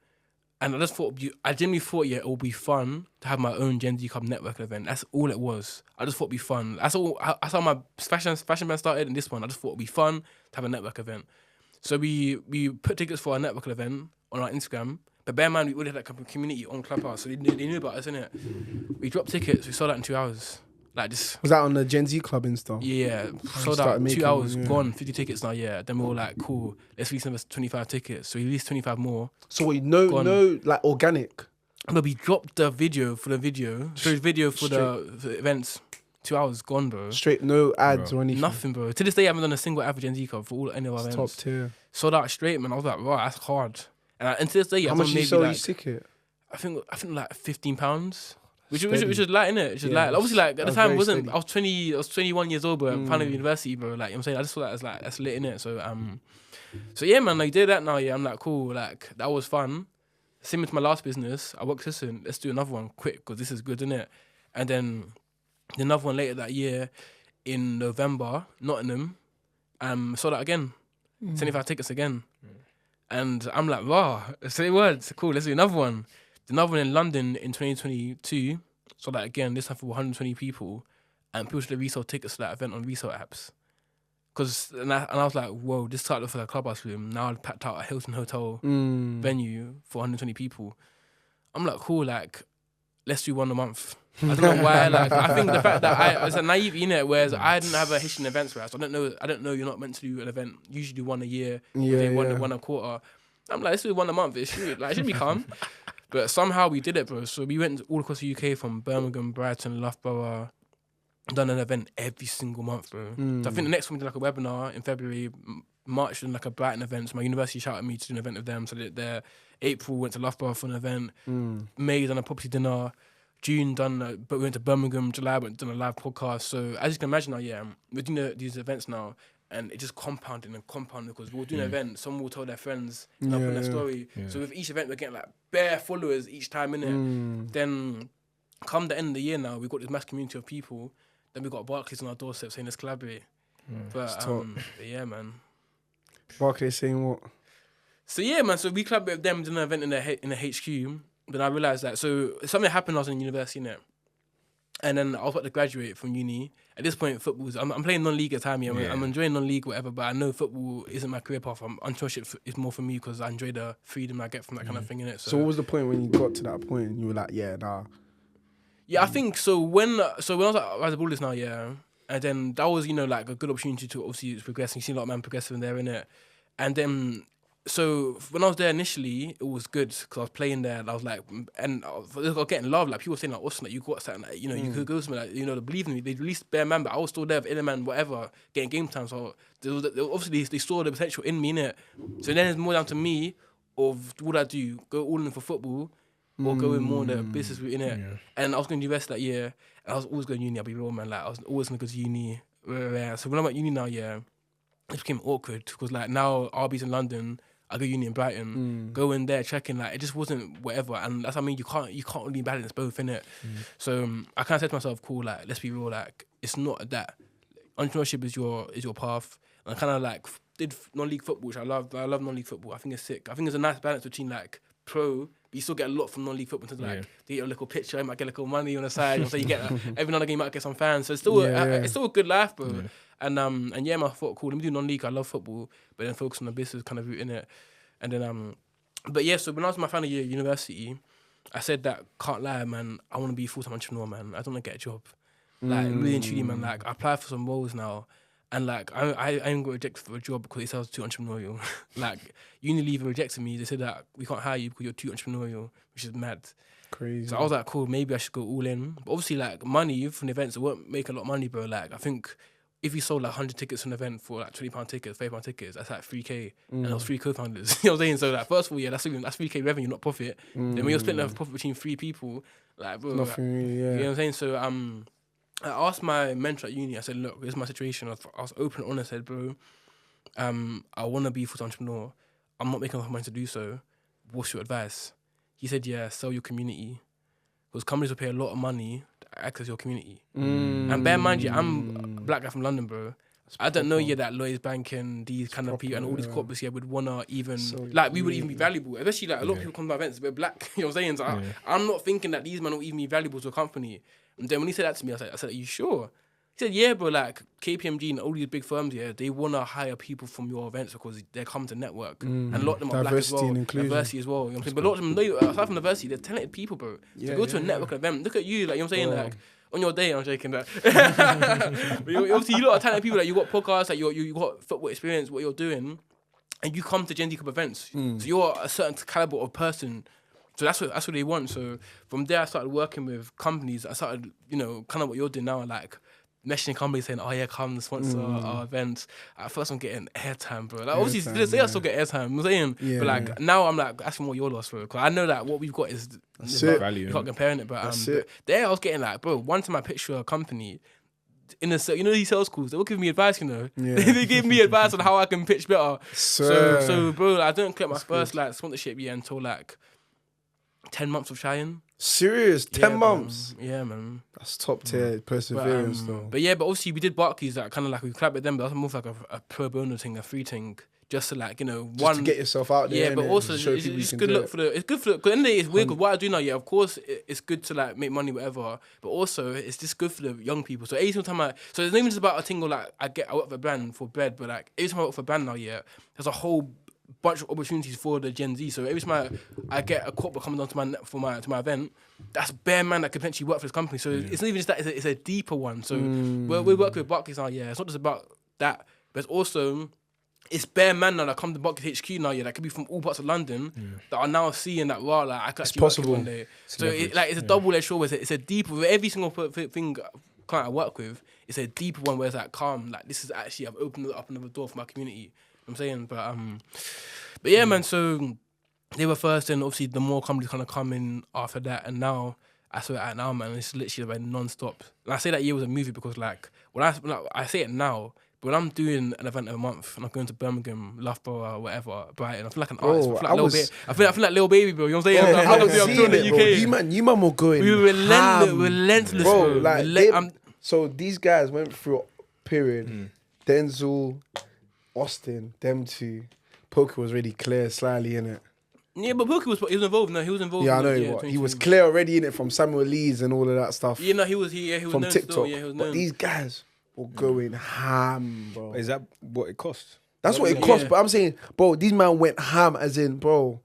And I genuinely thought, it would be fun to have my own Gen Z Club network event. That's all it was. I just thought it'd be fun. That's how my fashion band started, and this one, I just thought it'd be fun to have a network event. So we put tickets for a network event on our Instagram. But bear in mind, we already had like a community on Clubhouse, so they knew about us, innit? We dropped tickets, we sold out in 2 hours. Like just. Was that on the Gen Z Club and stuff? Yeah, sold out in 2 hours, gone, 50 tickets now, Then we were like, cool, let's release another 25 tickets. So we released 25 more. So no, like organic? No, we dropped the video for the video. So video for the events. 2 hours gone, bro. Straight, no ads or anything? Nothing, bro. To this day, I haven't done a single ad for Gen Z Club for any of our events. Top tier. Sold out straight, man. I was like, wow, that's hard. And to this day, how much you sold each ticket? I think like £15, which is light, innit? Which is light. Obviously, like at the time, I was 21 years old, but final university, bro. Like, you know what I'm saying, I just thought that was like that's lit, innit? So yeah, man. Like, did that now. I'm like, cool. Like that was fun. Similar to my last business, I worked listen, let's do another one quick because this is good, innit? And then another one later that year in November, Nottingham, sold out again, 75 tickets again. And I'm like, wow, say words, cool, let's do another one. Another one in London in 2022, so that again, this time for 120 people, and people should have resale tickets to that event on resale apps. And I was like, whoa, this started off for the Clubhouse room, now I packed out a Hilton Hotel venue for 120 people. I'm like, cool, like, let's do one a month. I don't know why, like, I think the fact that it's a naive, whereas I didn't have a history in events, right? So I don't know you're not meant to do an event, usually do one a year, one a quarter. I'm like, let's do one a month, it should be calm. But somehow we did it, bro. So we went all across the UK from Birmingham, Brighton, Loughborough, done an event every single month, bro. So I think the next one we did like a webinar in February, March did like a Brighton event, so my university shouted me to do an event with them, so I did it there. April went to Loughborough for an event, May done a property dinner, June but we went to Birmingham, July went done a live podcast. So as you can imagine now, we're doing these events now, and it just compounded because we're doing an event, someone will tell their friends, put their story. Yeah. So with each event we're getting like bare followers each time, innit? Then come the end of the year now, we've got this mass community of people. Then we've got Barclays on our doorstep saying let's collaborate. But yeah, man. Barclays saying what? So yeah, man. So we collaborated with them, did an event in the HQ. Then I realised that, so something happened when I was in university, innit? And then I was about to graduate from uni. At this point, I'm playing non-league at the time, I'm enjoying non-league, whatever, but I know football isn't my career path. Entrepreneurship is more for me because I enjoy the freedom I get from that kind of thing, innit? So what was the point when you got to that point and you were like, yeah, nah? Yeah, I think, so when I was at the Ballers now, and then that was, like a good opportunity to obviously progress, and you see a lot of men progressing there, innit? And then So when I was there initially, it was good because I was playing there and I was like, and I was getting love. Like people were saying like, Austin, like you got something, like, you could go somewhere, like, they believe in me. They released bare man, but I was still there, inner man, whatever, getting game time. So obviously they saw the potential in me, innit? So then it's more down to me of what I do, go all in for football or go in more the business route, innit? Yeah. And I was going to university that year and I was always going to uni, I'll be real, man. Like I was always going to go to uni. So when I'm at uni now, it became awkward because like now RB's in London, I go uni in Brighton, go in there, checking, like, it just wasn't whatever. And that's what I mean, you can't really balance both, innit? So I kind of said to myself, cool, like, let's be real, like, it's not that. Entrepreneurship is your path. And I kind of, like, did non-league football, which I love non-league football. I think it's sick. I think there's a nice balance between, like, pro, but you still get a lot from non-league football. Like, you get a little picture, you might get a little money on the side. So you get, every now and again, you might get some fans. So it's still, it's still a good life, bro. Yeah. And man, I thought, cool, let me do non-league. I love football, but then focus on the business kind of route, innit? And then, but yeah, so when I was in my final year at university, I said that, can't lie, man, I want to be a full-time entrepreneur, man. I don't want to get a job. Like, really and truly, man, like, I applied for some roles now, and like, I ain't got rejected for a job because it sounds too entrepreneurial. Like, Unilever rejected me. They said that we can't hire you because you're too entrepreneurial, which is mad. Crazy. So I was like, cool, maybe I should go all in. But obviously, like, money from the events, it won't make a lot of money, bro. Like, I think if you sold like 100 tickets from an event for like £20 tickets, £30 tickets, that's like 3K. And there was 3 co-founders. You know what I'm saying? So like, first of all, that's 3K revenue, not profit. Then when you're splitting the profit between 3 people, like, bro, nothing, you know what I'm saying? So I asked my mentor at uni, I said, look, this is my situation. I was open and honest. I said, bro, I want to be a full-time entrepreneur. I'm not making enough money to do so. What's your advice? He said, yeah, sell your community. Because companies will pay a lot of money to access your community. And bear in mind, I'm a black guy from London, bro. I don't know that Lloyds Banking, these kind of people, and all these corporates would want to even, we would even be valuable. Especially like a lot of people come to my events, we're black, you know what I'm saying? So I'm not thinking that these men will even be valuable to a company. And then when he said that to me, I said, are you sure? He said, yeah, bro, like KPMG and all these big firms, they want to hire people from your events because they come to network. And a lot of them are black as well. Diversity as well. You know what I'm saying? But a lot of them, aside from diversity, they're talented people, bro. To go to a network event, look at you, like, you know what I'm saying? Like, on your day, I'm joking that. But obviously, you lot are talented people, like, you got podcasts, like, you got football experience, what you're doing, and you come to Gen Z Cup events. So you're a certain caliber of person. So that's what they want. So from there, I started working with companies. I started, kind of what you're doing now, like, messaging companies saying, oh yeah, come sponsor our events. At first I'm getting airtime, bro. Like obviously I still get airtime, I'm saying. But like now I'm like asking what your loss, bro. Because I know that what we've got is value. You can't comparing it, but there I was getting like, bro, one time I picture a company in these sales calls, they were giving me advice, they give me advice on how I can pitch better. So bro, like, I didn't get my first like sponsorship yet until like 10 months of trying. Serious? 10 months? Man. Yeah, man. That's top tier perseverance, though. But obviously we did Barclays, like, kind of like we clapped at them, but that's more like a pro bono thing, a free thing. Just to like, just to get yourself out there. Yeah, but also it's good look for it's good for because in the end it's weird because what I do now, of course it's good to like make money, whatever. But also it's just good for the young people. So every single time so it's not even just about a thing like I work for a brand for bread, but like every time I work for a brand now, there's a whole bunch of opportunities for the Gen Z. So every time I get a corporate coming down to my event, that's bare man that could potentially work for this company. So it's not even just that; it's a deeper one. So we work with Barclays now. It's not just about that, but it's also it's bare man now that come to Barclays HQ now. That could be from all parts of London that are now seeing that like I could actually work here one day. So it's a double-edged sword. It's a deeper with every single thing client I work with. It's a deeper one where it's like calm. Like this is actually I've opened up another door for my community. I'm saying, but yeah, man. So they were first, and obviously the more companies kind of come in after that, and now I saw it at now, man. It's literally like non-stop. And I say that year was a movie because like when I say it now, but when I'm doing an event a month and I'm going to Birmingham, Loughborough, or whatever, Brighton, I feel like an artist. I feel like Lil Baby, bro. You know what I'm saying? I'm doing the UK. You man were going. We were relentless, bro. Like so these guys went through a period. Denzel, Austin, them two. Poker was really clear, slightly in it. Yeah, but Poker was involved. No, he was involved. Yeah, I know he was clear already in it from Samuel Lee's and all of that stuff. Yeah, no, he was from known TikTok. Still. Yeah, he was known. But these guys were going ham, bro. Is that what it cost? That's what it cost. But I'm saying, bro, these man went ham, as in, bro.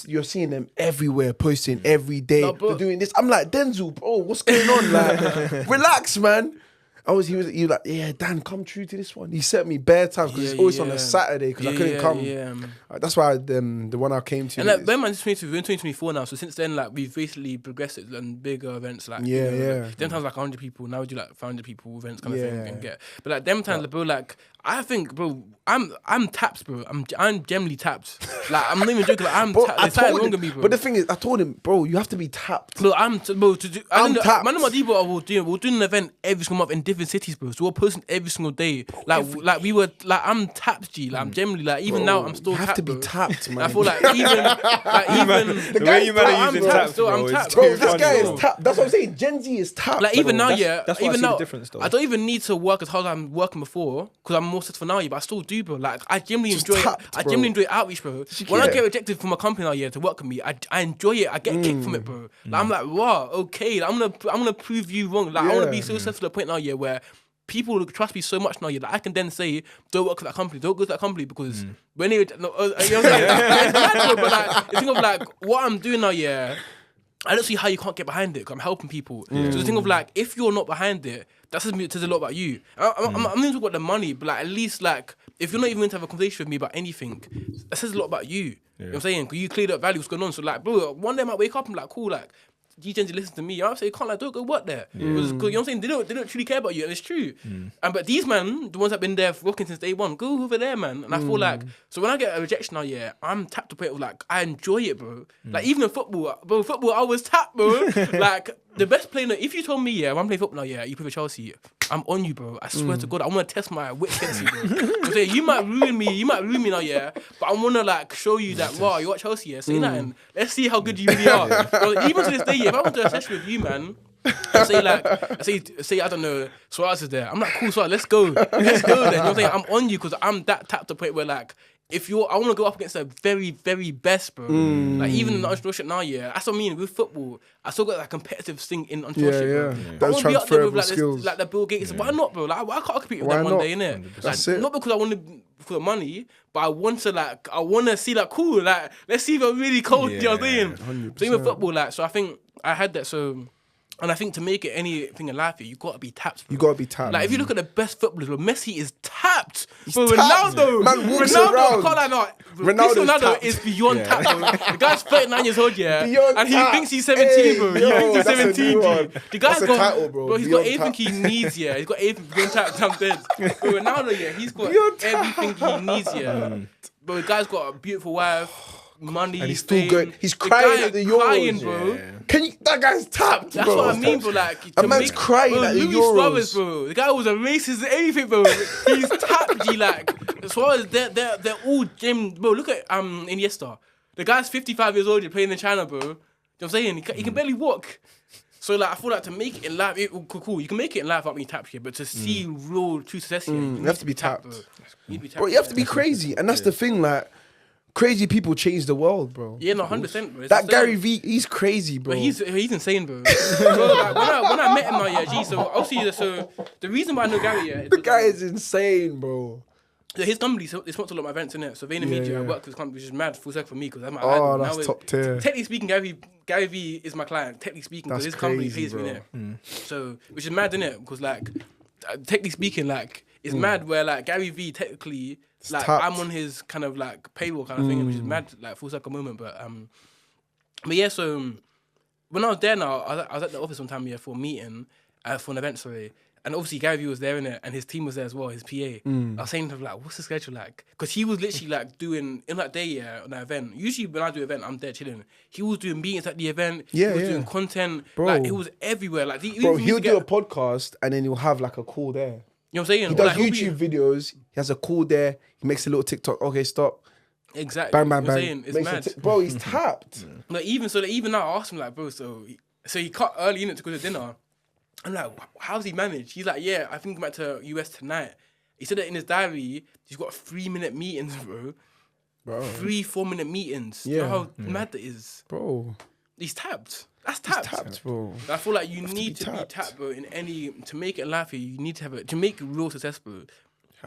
You're seeing them everywhere, posting every day. They're doing this. I'm like, Denzel, bro, what's going on? Like, relax, man. He was like, yeah, Dan, come true to this one. He sent me bare times because it's always on a Saturday because I couldn't come. Yeah. That's why the one I came to. And like, we're in 2024 now, so since then, like, we've basically progressed it and bigger events, like, like, them times like 100 people. Now we do like 500 people events kind of thing and but like them times, bro, like I think, bro, I'm tapped, bro. I'm generally tapped. Like I'm not even joking. Like, I'm tapped. There's something wrong with me, bro. But the thing is, I told him, bro, you have to be tapped. Bro, I'm tapped. Man, my people we're doing an event every single month in different cities, bro. So we're posting every single day. Like we were, like I'm tapped, G. Like I'm generally, like even now I'm still tapped. You have to be tapped, man. I feel like even the way you man are using tapped, bro. I'm tapped, bro. This guy is tapped. That's what I'm saying. Gen Z is tapped. Like even now, that's why even I see now, the difference, though. I don't even need to work as hard as I'm working before because I'm more successful now, but I still do, bro. Like I genuinely enjoy it. I genuinely enjoy outreach, bro. When I get rejected from a company now, to work with me, I enjoy it. I get a kick from it, bro. Like I'm like, wow, okay. Like, I'm gonna prove you wrong. Like I want to be so successful to the point now, where people trust me so much now, that I can then say, don't work for that company, don't go to that company because when they, you know what I'm saying? It's mad, bro, but like the thing of like what I'm doing now, I don't see how you can't get behind it because I'm helping people. So the thing of like, if you're not behind it, that says a lot about you. I'm not even talking about the money, but like at least like if you're not even going to have a conversation with me about anything, that says a lot about you. You know what I'm saying? Because you cleared up value, what's going on. So like, bro, one day I might wake up and like, cool, like, G-Gen listen to me. You know what I'm saying? You can't like, don't go work there. Because, you know what I'm saying? They don't truly care about you, and it's true. But these man, the ones that have been there working since day one, go over there, man. And I feel like, so when I get a rejection now, I'm tapped to the point of like, I enjoy it, bro. Like even in football, I was tapped, bro. Like the best player, if you told me, when I'm playing football now, you play for Chelsea, I'm on you, bro. I swear to God, I want to test my wits against you, bro. I'm saying, you might ruin me now, but I want to like show you that, wow, you're at Chelsea, say nothing. Let's see how good you really are. Bro, even to this day, if I went to a session with you, man, I say, I don't know, Suarez is there. I'm like, cool, Suarez, let's go then. You know what I'm saying? I'm on you because I'm that tapped to the point where like, I want to go up against the very, very best, bro. Like even in the entrepreneurship now, that's what I mean with football. I still got that competitive thing in entrepreneurship, bro. I want to be up there with like, like the Bill Gates. Why not, bro? Like why can't I compete with that one day, innit? That's like, it. Not because I want to for the money, but I want to see like cool. Like let's see if I'm really cold. You know what I'm saying? Same with football, like so. I think I had that so. And I think to make it anything in life, you gotta be tapped. Bro. You gotta be tapped. Like if you look at the best footballers, bro, Messi is tapped. He's bro, tapped. Ronaldo, Man walks around. Ronaldo is beyond tapped, bro. The guy's 39 years old, beyond and he tapped. thinks he's 17, bro. He thinks he's 17, G. The guy's That's a got, title, bro. He's Beyond got everything he needs, He's got everything beyond tapped. I'm dead. But Ronaldo, he's got everything he needs, But the guy's got a beautiful wife. Money, and he's still good. He's crying at the Euros, bro. Can you? That guy's tapped, That's bro. what I mean, bro. Like a man's crying at the Luis Euros, Suarez, bro. The guy was a racist, everything, bro. He's tapped, G. Like Suarez, they're all gym, bro. Look at Iniesta. The guy's 55 years old. You're playing in China, bro. You know what I'm saying? He can barely walk. So like I feel like to make it in life, cool. You can make it in life without being tapped here, but to see real true success here, you have to be tapped. Bro. You have to be crazy, and that's the thing, like. Crazy people change the world, bro. Yeah, no, 100%, bro. That Gary V, he's crazy, bro. But he's insane, bro. So like, when I met him now, so obviously, so the reason why I know Gary, the guy is insane, bro. His company, they sponsor a lot of my events, innit? So VaynerMedia, I work with his company, which is mad full circle for me because I'm that's top tier. Technically speaking, Gary V is my client. Technically speaking, because his company pays me, innit? So, which is mad, innit? Because like, technically speaking, like, it's mad where like Gary V technically. Like I'm on his kind of like payroll kind of thing, which is mad, like full circle moment. But yeah. So when I was there now, I was at the office one time for a meeting, for an event, sorry. And obviously Gary Vee was there in it, and his team was there as well, his PA. I was saying to him like, what's the schedule like? Because he was literally like doing in that day on that event. Usually when I do an event, I'm there chilling. He was doing meetings at the event. He was doing content. Bro. Like it was everywhere. Like he'll do a podcast and then he'll have like a call there. You know what I'm saying? He does YouTube videos. He has a call there. He makes a little TikTok. Okay, stop. Exactly. Bang, bang, bang. It's mad. Bro, he's tapped. Like even now, I asked him like, bro, so he cut early in it to go to dinner. I'm like, how's he managed? He's like, yeah, I think I'm back to US tonight. He said that in his diary, he's got 3-minute meetings, bro. 3-4-minute meetings. Yeah. You know how mad that is? Bro. He's tapped. That's tapped. He's tapped, bro. I feel like you need to be tapped, bro, to make it in life, you need to have it, to make it real success, bro.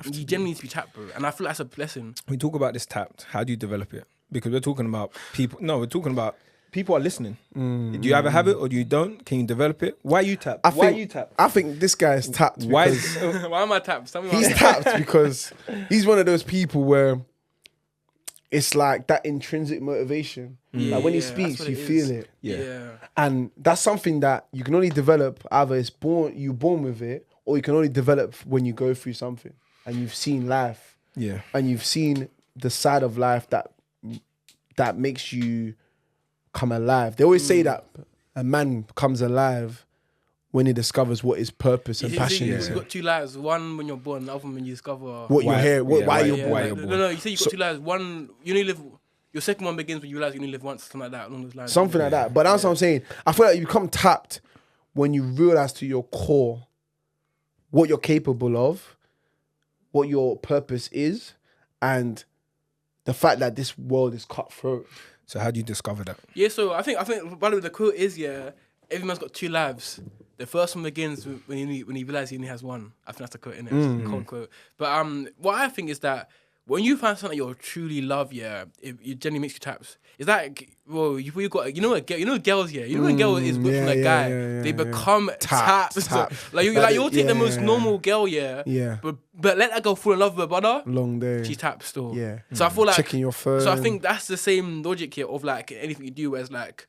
You genuinely need to be tapped, bro. And I feel like that's a blessing. We talk about this tapped. How do you develop it? Because we're talking about people people are listening. Do you either have it or do you don't? Can you develop it? Why are you tapped? Why are you tapped? I think this guy is tapped. Why? Why am I tapped? Tell me why He's I'm tapped because he's one of those people where it's like that intrinsic motivation. Like when he speaks, you feel it. Yeah. And that's something that you can only develop, either you're born with it, or you can only develop when you go through something and you've seen life. Yeah. And you've seen the side of life that makes you come alive. They always say that a man comes alive when he discovers what his purpose and passion is. You've got two lives. One when you're born, the other one when you discover what you're here, why you're born. No, you say you got two lives. One, you only live. Your second one begins when you realize you only live once, something like that, along those lines. Something like that. But that's what I'm saying. I feel like you become tapped when you realize to your core what you're capable of, what your purpose is, and the fact that this world is cutthroat. So how do you discover that? Yeah, so I think by the way, the quote is, every man's got two lives. The first one begins when he realizes he only has one. I think that's the quote, innit? It's a cold quote. But what I think is that when you find something you truly love, it generally makes you taps. It's like, well, you got, girls, when girl is with from a guy, they become taps. Like you'll take the most normal girl, but let that girl fall in love with her brother. Long day. She taps still. Yeah. So I feel like checking your phone. So I think that's the same logic here of like anything you do, where it's like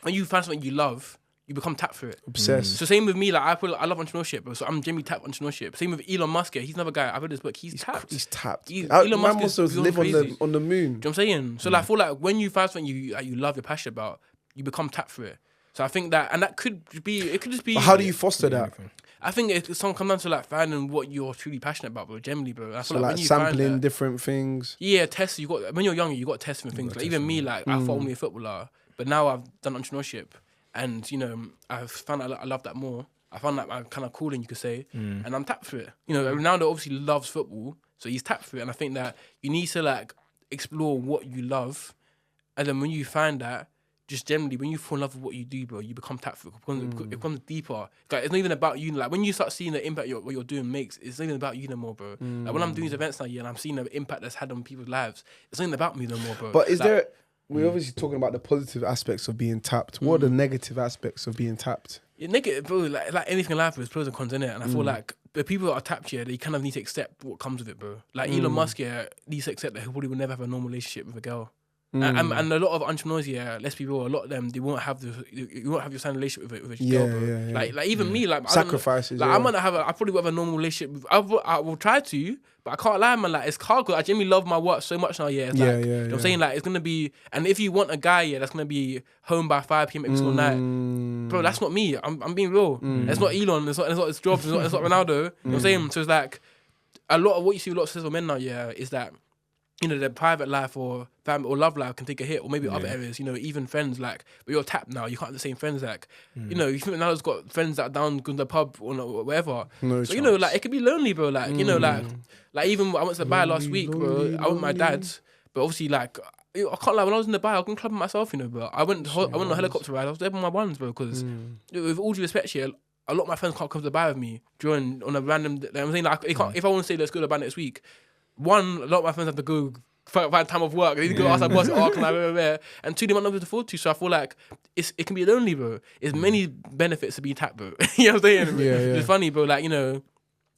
when you find something you love, you become tapped for it. Obsessed. So same with me, like I love entrepreneurship, bro. So I'm Jimmy tapped entrepreneurship. Same with Elon Musk. He's another guy. I've read his book. He's tapped. He's tapped. Elon Musk wants to live on the moon. Do you know what I'm saying? So like, I feel like when you find something you love, you're passionate about, you become tapped for it. So I think that, and that could just be. But how do you foster that? I think it's comes down to like finding what you're truly passionate about, bro. Generally, bro. I feel So like when you sampling find different things. Yeah, test. When you're younger, you got to test different things. Like even me, like I thought only a footballer, but now I've done entrepreneurship. And, I've found I love that more. I found that I'm kind of calling, you could say. And I'm tapped for it. Ronaldo obviously loves football, so he's tapped for it. And I think that you need to, like, explore what you love. And then when you find that, just generally, when you fall in love with what you do, bro, you become tapped for it. It becomes deeper. Like, it's not even about you. Like, when you start seeing the impact what you're doing makes, it's not even about you no more, bro. Like, when I'm doing these events now, and I'm seeing the impact that's had on people's lives, it's not even about me no more, bro. But we're obviously talking about the positive aspects of being tapped. What are the negative aspects of being tapped? Yeah, negative, bro. Like anything in life, there's pros and cons in it. And I feel like the people that are tapped here, they kind of need to accept what comes with it, bro. Like Elon Musk, needs to accept that he probably will never have a normal relationship with a girl. And a lot of entrepreneurs, let's be real, a lot of them, they won't have you won't have your same relationship with a girl, bro. Like even me, like sacrifices. I might not have I probably won't have a normal relationship. I will try to, but I can't lie, man. Like it's hard because I genuinely love my work so much now. It's like, you know what I'm saying, like it's gonna be, and if you want a guy, that's gonna be home by 5 p.m. every single night, bro. That's not me. I'm being real. It's not Elon. It's not his Jobs. It's not Ronaldo. You know what I'm saying? So it's like a lot of what you see a lot of successful men now. Is that, their private life or family or love life can take a hit, or maybe other areas, even friends, like, but you're tapped now, you can't have the same friends, like, you think Ronaldo's got friends that are down going to the pub or whatever. No so, chance. Like, it could be lonely, bro, like, like, even I went to Dubai last week, bro, I went with my dad, but obviously, like, I can't lie, when I was in Dubai, I couldn't club myself, bro. I went on a helicopter ride, I was there with my ones, bro, because with all due respect here, a lot of my friends can't come to Dubai with me on a random, I'm saying, like, if I want to say let's go to Dubai next week, one, a lot of my friends have to go find time of work. They need to go ask their boss, can I go? And two, they might not be able to afford to. So I feel like it can be lonely, bro. There's many benefits to being tapped, bro. You know what I'm saying? It's funny, bro. Like,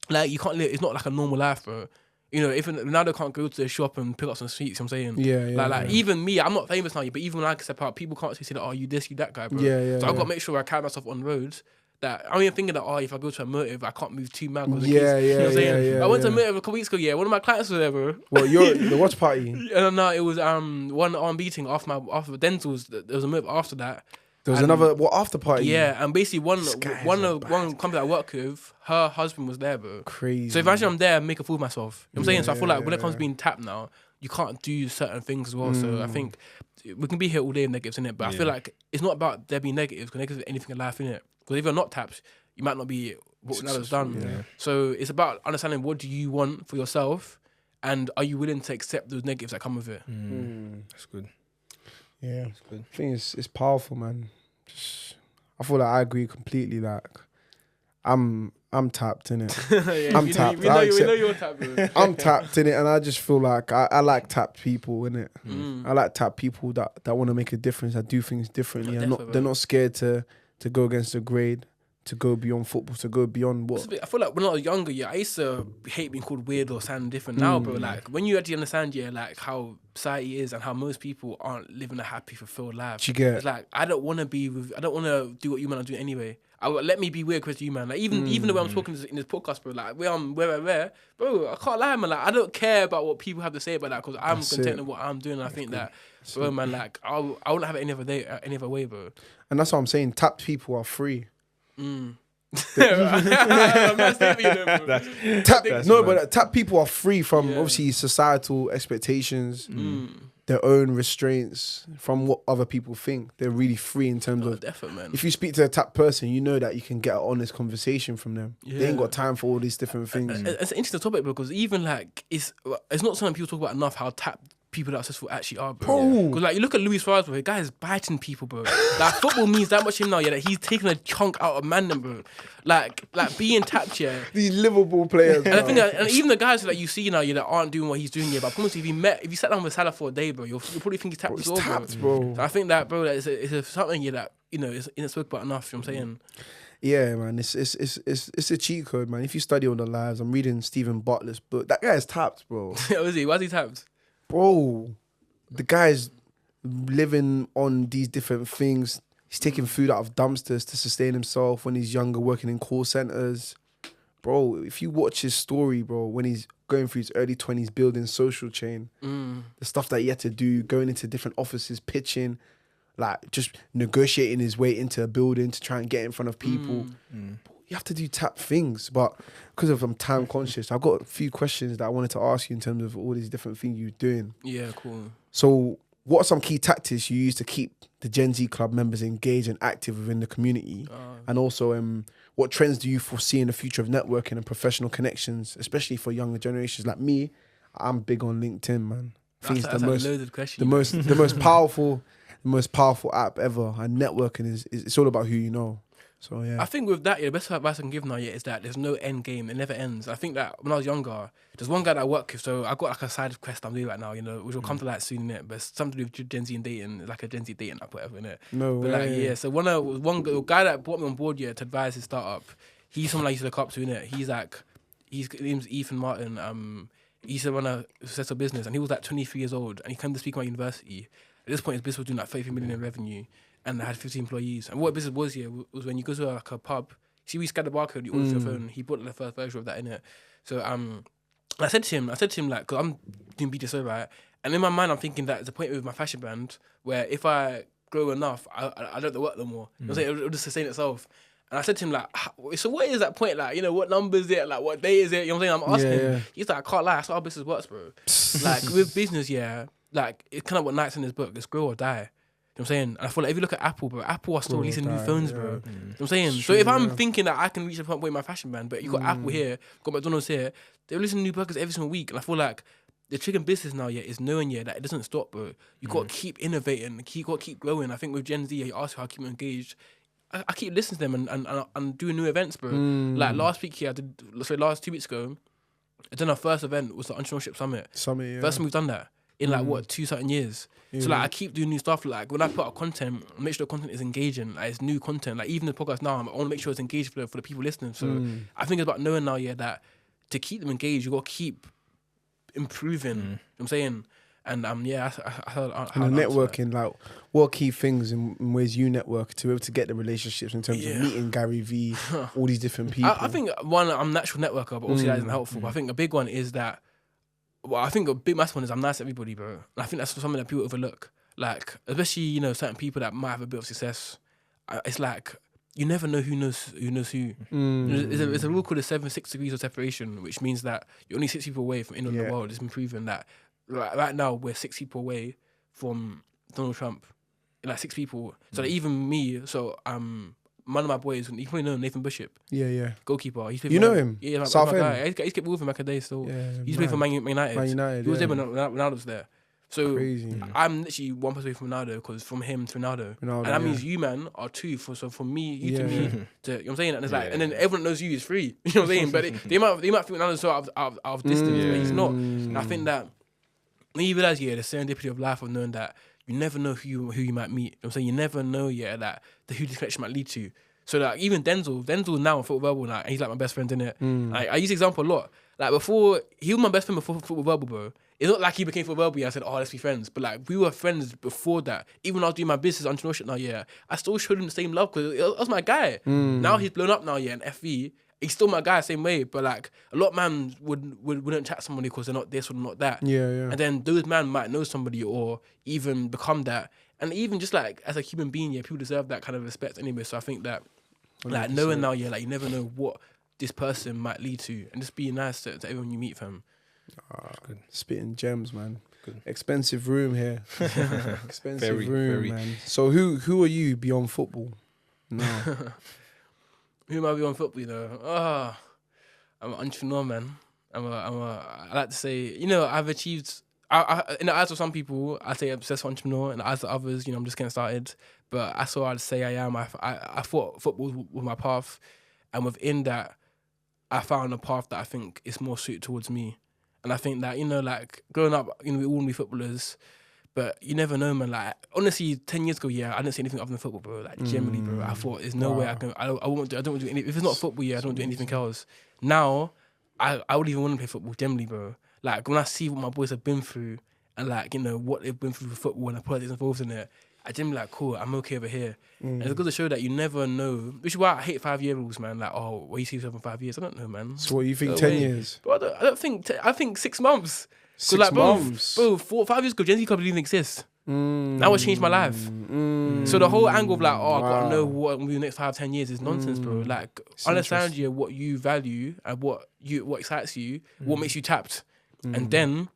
like you can't live. It's not like a normal life, bro. If Ronaldo can't go to the shop and pick up some sweets, you know what I'm saying? Like even me, I'm not famous now, but even when I step out, people can't say that, oh, you this, you that guy, bro. So I've got to make sure I carry myself on the roads. That I'm even thinking that, if I go to a motive, I can't move too mad. You know what I'm saying? I went to a motive a couple weeks ago. One of my clients was there, bro. Well, the watch party. No, it was one R&B thing after Dental's. There was a motive after that. There was another after party. Yeah, and basically one company I work with, her husband was there, bro. Crazy. So imagine I'm there, make a fool of myself. You know what I'm saying? So I feel like when it comes to being tapped now, you can't do certain things as well. So I think we can be here all day with negatives, innit? But I feel like it's not about there being negatives, because negatives is anything in life, innit? Because if you're not tapped, you might not be what Ronaldo's done. Yeah. So it's about understanding what do you want for yourself, and are you willing to accept those negatives that come with it. That's good. Yeah, that's good. I think it's powerful, man. I feel like I agree completely. Like I'm I'm tapped in it. Yeah, I'm we tapped. Know, we know you're tapped, bro. I'm tapped in it, and I just feel like I like tapped people in it. I like tapped people that want to make a difference, that do things differently, and they're not scared to go against the grade, to go beyond football, to go beyond what. I feel like when I was younger, I used to hate being called weird or sounding different. Now, bro, like when you actually understand, like how society is and how most people aren't living a happy, fulfilled life. You get it's like I don't want to do what you man are doing anyway. Let me be weird because you man. Like even the way I'm talking in this podcast, bro. Like where, bro. I can't lie, man. Like I don't care about what people have to say about that because I'm content with what I'm doing. And I think that, bro, man. Like I wouldn't have it any other way, bro. And that's what I'm saying. Tapped people are free. Tap people are free from obviously societal expectations, their own restraints from what other people think. They're really free in terms of definitely, man. If you speak to a tap person, you know that you can get an honest conversation from them. They ain't got time for all these different things. It's an interesting topic because even like it's not something people talk about enough how tap people that are successful actually are, bro. Because like you look at Luis Suarez, bro, the guy is biting people, bro. Like football means that much to him now, that he's taking a chunk out of man, bro. Like being tapped, These Liverpool players, and I think and even the guys that you see now, that aren't doing what he's doing, but I promise you, if you sat down with Salah for a day, bro, you'll probably think he's tapped as well, bro. So I think that, bro, that it's something that isn't spoken about enough. You know what I'm saying? Yeah, man, it's a cheat code, man. If you study all the lives, I'm reading Stephen Butler's book. That guy is tapped, bro. Was he? Why's he tapped? Bro, the guy's living on these different things. He's taking food out of dumpsters to sustain himself when he's younger, working in call centers. Bro, if you watch his story, bro, when he's going through his early 20s, building social chain, the stuff that he had to do, going into different offices, pitching, like just negotiating his way into a building to try and get in front of people. You have to do tap things, but because I'm time conscious, I've got a few questions that I wanted to ask you in terms of all these different things you're doing. Yeah, cool. So what are some key tactics you use to keep the Gen Z club members engaged and active within the community? And also, what trends do you foresee in the future of networking and professional connections, especially for younger generations? Like me, I'm big on LinkedIn, man. I think it's the most powerful app ever, and networking is it's all about who you know. So yeah, I think with that, the best advice I can give now, is that there's no end game. It never ends. I think that when I was younger, there's one guy that I work with. So I got like a side quest I'm doing right now, which will come to that soon, innit? But it's something to do with Gen Z and dating, like a Gen Z dating app, whatever, innit? No but way. So one guy that brought me on board to advise his startup. He's someone I used to look up to, innit? His name's Ethan Martin. He used to run a successful business, and he was like 23 years old, and he came to speak at my university. At this point, his business was doing like 30 million in revenue. And I had 50 employees. And what business was was when you go to like a pub, see we scan the barcode, you order your phone. He bought the first version of that in it. So I said to him like, cause I'm doing BDSO, right? And in my mind, I'm thinking that there's a point with my fashion brand where if I grow enough, I don't have to work no more. You know what I'm saying? It'll just sustain itself. And I said to him like, so what is that point? Like, what number is it? Like, what day is it? You know what I'm saying? I'm asking him. He's like, I can't lie. That's how our business works, bro. Like with business, like it's kind of what Knight's in his book. It's grow or die. You know what I'm saying? And I feel like if you look at Apple, bro, Apple are still releasing new phones, bro. You know what I'm saying? So if I'm thinking that I can reach a point in my fashion brand, but you got Apple here, got McDonald's here, they're releasing new burgers every single week. And I feel like the trick in business now, is knowing, that it doesn't stop, bro. You got to keep innovating, you got to keep growing. I think with Gen Z, you ask how I keep them engaged. I keep listening to them and doing new events, bro. Like last 2 weeks ago, I done our first event was the Entrepreneurship Summit. First time we've done that in 2 certain years. So like I keep doing new stuff. Like when I put out content, I make sure the content is engaging. Like it's new content. Like even the podcast now, I want to make sure it's engaged for the people listening. So I think it's about knowing now, that to keep them engaged, you got to keep improving. You know what I'm saying? And I networking, like what key things in ways you network to be able to get the relationships in terms of meeting Gary V, all these different people. I think one, I'm a natural networker, but obviously that isn't helpful. But I think a big one is that. Well, I think a big massive one is I'm nice to everybody, bro. And I think that's something that people overlook. Like, especially, certain people that might have a bit of success. It's like, you never know who knows who. There's a rule called the 6 degrees of separation, which means that you're only 6 people away from in the world. It's been proven that right now we're 6 people away from Donald Trump. Like 6 people. So that even me, one of my boys, you probably know Nathan Bishop. Yeah. Goalkeeper. You know him? Yeah, South End. I used to play with him back in the day still. Yeah, he used to play for Man United. Man United. He was there when I was there. So Crazy. I'm literally one person away from Ronaldo, because from him to Ronaldo. And that means you, man, are two. So from me, you to me, to, you know what I'm saying? And it's like, and then everyone knows you is free. You know what I'm saying? But they might think Ronaldo's so out of distance, but he's not. And I think that when you realize, the serendipity of life, of knowing that you never know who you might meet. You know what I'm saying? You never know, that who this connection might lead to. So like even Denzel now on Football Verbal, like, and he's like my best friend, innit? Like, I use the example a lot. Like before, he was my best friend before Football Verbal, bro. It's not like he became Football Verbal and I said, oh, let's be friends. But like, we were friends before that. Even when I was doing my business, Entrepreneurship now, I still showed him the same love because it was my guy. Now he's blown up now, and FV, he's still my guy, same way. But like, a lot of man wouldn't chat somebody because they're not this or not that. And then those man might know somebody or even become that. And even just like, as a human being, people deserve that kind of respect anyway. So I think that, like, knowing now, like, you never know what this person might lead to, and just being nice to everyone you meet, fam. Spitting gems, man. Good. Expensive room here. Expensive room, man. So who are you beyond football? No. Who am I beyond football? You know, I'm an entrepreneur, man. I like to say, I've achieved. In the eyes of some people, I say I'm a successful entrepreneur. In the eyes of others, I'm just getting started. But that's all I'd say I am. I thought football was my path, and within that, I found a path that I think is more suited towards me. And I think that, like, growing up, we all want to be footballers, but you never know, man. Like, honestly, 10 years ago, I didn't see anything other than football, bro. Like, generally, bro, I thought there's no way I don't want to do anything. If it's not football, I don't do anything else. Now, I would even want to play football, generally, bro. Like, when I see what my boys have been through and, like, what they've been through with football and the politics involved in it, I generally like, cool, I'm okay over here. And it's good to show that you never know, which is why I hate 5-year rules, man. Like, oh, what you see yourself in 5 years? I don't know, man. So what, you think 10 years? But I don't think, I think 6 months. 6 months? Bro, 5 years ago, Gen Z Club didn't even exist. Now it's changed my life. So the whole angle of like, I gotta know what will be the next 5-10 years is nonsense, bro. Like, understand what you value and what excites you, what makes you tapped. And then,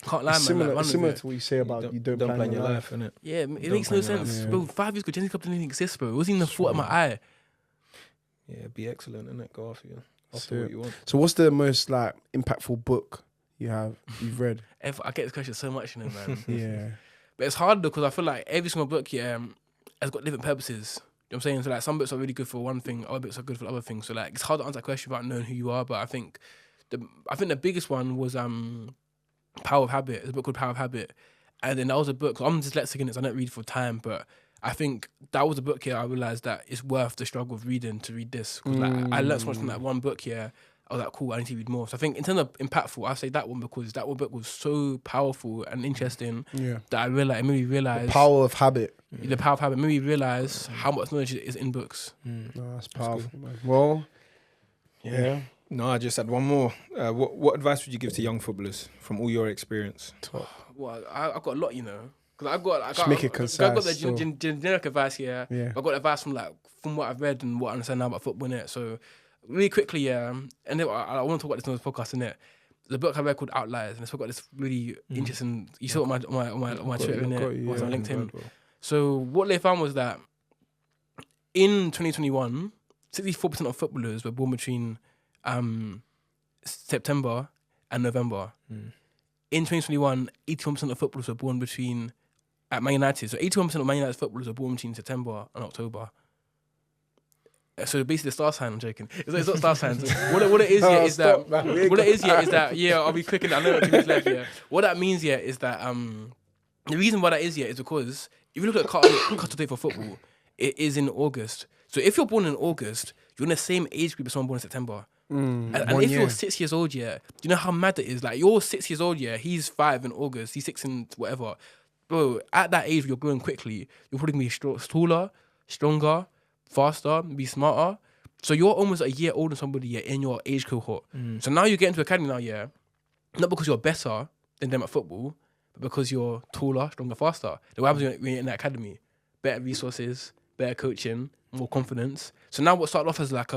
can't lie, man. Like, similar to what you say about you don't plan your life, innit? Yeah, it makes no sense. Bro, 5 years ago, Gen Z Club didn't even exist, bro. It wasn't even a thought in my eye. Yeah, be excellent, innit? Go after what you want. So what's the most, like, impactful book you've read? I get this question so much, man. Yeah. But it's hard though, because I feel like every single book has got different purposes. You know what I'm saying? So like, some books are really good for one thing, other books are good for other things. So like, it's hard to answer that question without knowing who you are. But I think the biggest one was Power of Habit. It's a book called Power of Habit. And then that was a book, I'm dyslexic in it, so I don't read for time, but I think that was a book I realised that it's worth the struggle of reading to read this. Because like, I learned so much from that one book I was like, cool, I need to read more. So I think in terms of impactful, I say that one because that one book was so powerful and interesting that it made me realise... The Power of Habit. The Power of Habit made me realise how much knowledge is in books. No, that's powerful, man. Well, yeah. No, I just had one more. What advice would you give to young footballers from all your experience? Well, I got a lot, Because I got make it concise. I got the generic advice here. Yeah. I got advice from what I've read and what I understand now about football, innit? So... really quickly, and then I want to talk about this on this podcast, innit? The book I read called Outliers, and it's got this really interesting. You saw it on my Twitter, innit? Was on LinkedIn. So what they found was that in 2021, 64% of footballers were born between September and November. In 2021, 81% of footballers were born at Man United. So 81% of Man United footballers were born between September and October. So basically, the star sign. I'm joking. It's not star signs. What it is is that I'll be quick. I know 2 minutes left. What that means is that the reason why that is is because if you look at cut-off date for football, it is in August. So if you're born in August, you're in the same age group as someone born in September. And if you're 6 years old, do you know how mad that is? Like, you're 6 years old, he's 5 in August, he's 6 in whatever. Bro, at that age, you're growing quickly. You're probably going to be taller, stronger, faster, be smarter. So you're almost a year older than somebody in your age cohort. So now you get into academy now, not because you're better than them at football, but because you're taller, stronger, faster. Then what happens when you're in that academy? Better resources, better coaching, more confidence. So now what started off as like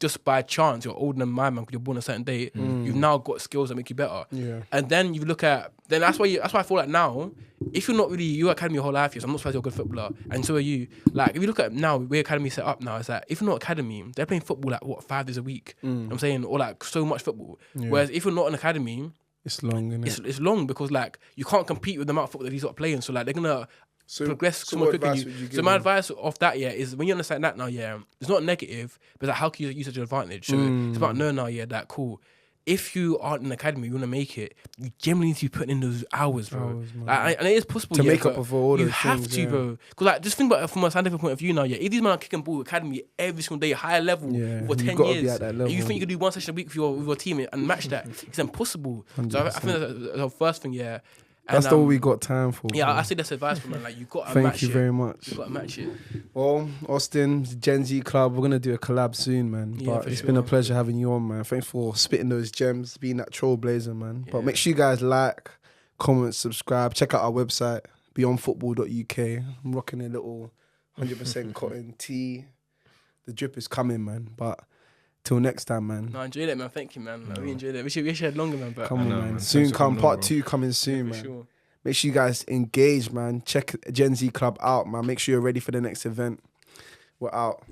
just by chance, you're older than my man because you're born a certain date, you've now got skills that make you better. And then you look at, that's why I feel like now, if you're not really, you're academy your whole life, so I'm not surprised you're a good footballer, and so are you. Like, if you look at now, where academy set up now, is that if you're not academy, they're playing football 5 days a week. You know what I'm saying? Or like so much football. Whereas if you're not an academy, It's long, innit? It's long because like you can't compete with the amount of football that he's not playing. So like they're gonna progress so much quicker. So my advice off that is when you understand that now, it's not negative, but like how can you use it to your advantage? So it's about knowing now, that cool. If you aren't in an academy, you want to make it, you generally need to be putting in those hours, bro. And it is possible to make up for all you those have things, to, bro. Because like, just think about it from a scientific point of view now, if these men are kicking ball academy every single day, higher level for 10 years, and you think you can do one session a week with your team and match that, it's impossible. 100%. So I think that's the first thing, And, that's all we got time for. Yeah, I say that's advice for man. Like you got to Thank match you it. very much. You got to match it. Well, Austin, Gen Z Club, we're gonna do a collab soon, man. Yeah, but it's been a pleasure having you on, man. Thanks for spitting those gems, being that trailblazer, man. Yeah. But make sure you guys like, comment, subscribe. Check out our website, beyondfootball.uk. I'm rocking a little 100% cotton tee. The drip is coming, man. But till next time, man. No, I enjoyed it, man. Thank you, man. Like, we enjoyed it. We should have longer, man. But come on, man. Soon come. Part 2 coming soon, man. Sure. Make sure you guys engage, man. Check Gen Z Club out, man. Make sure you're ready for the next event. We're out.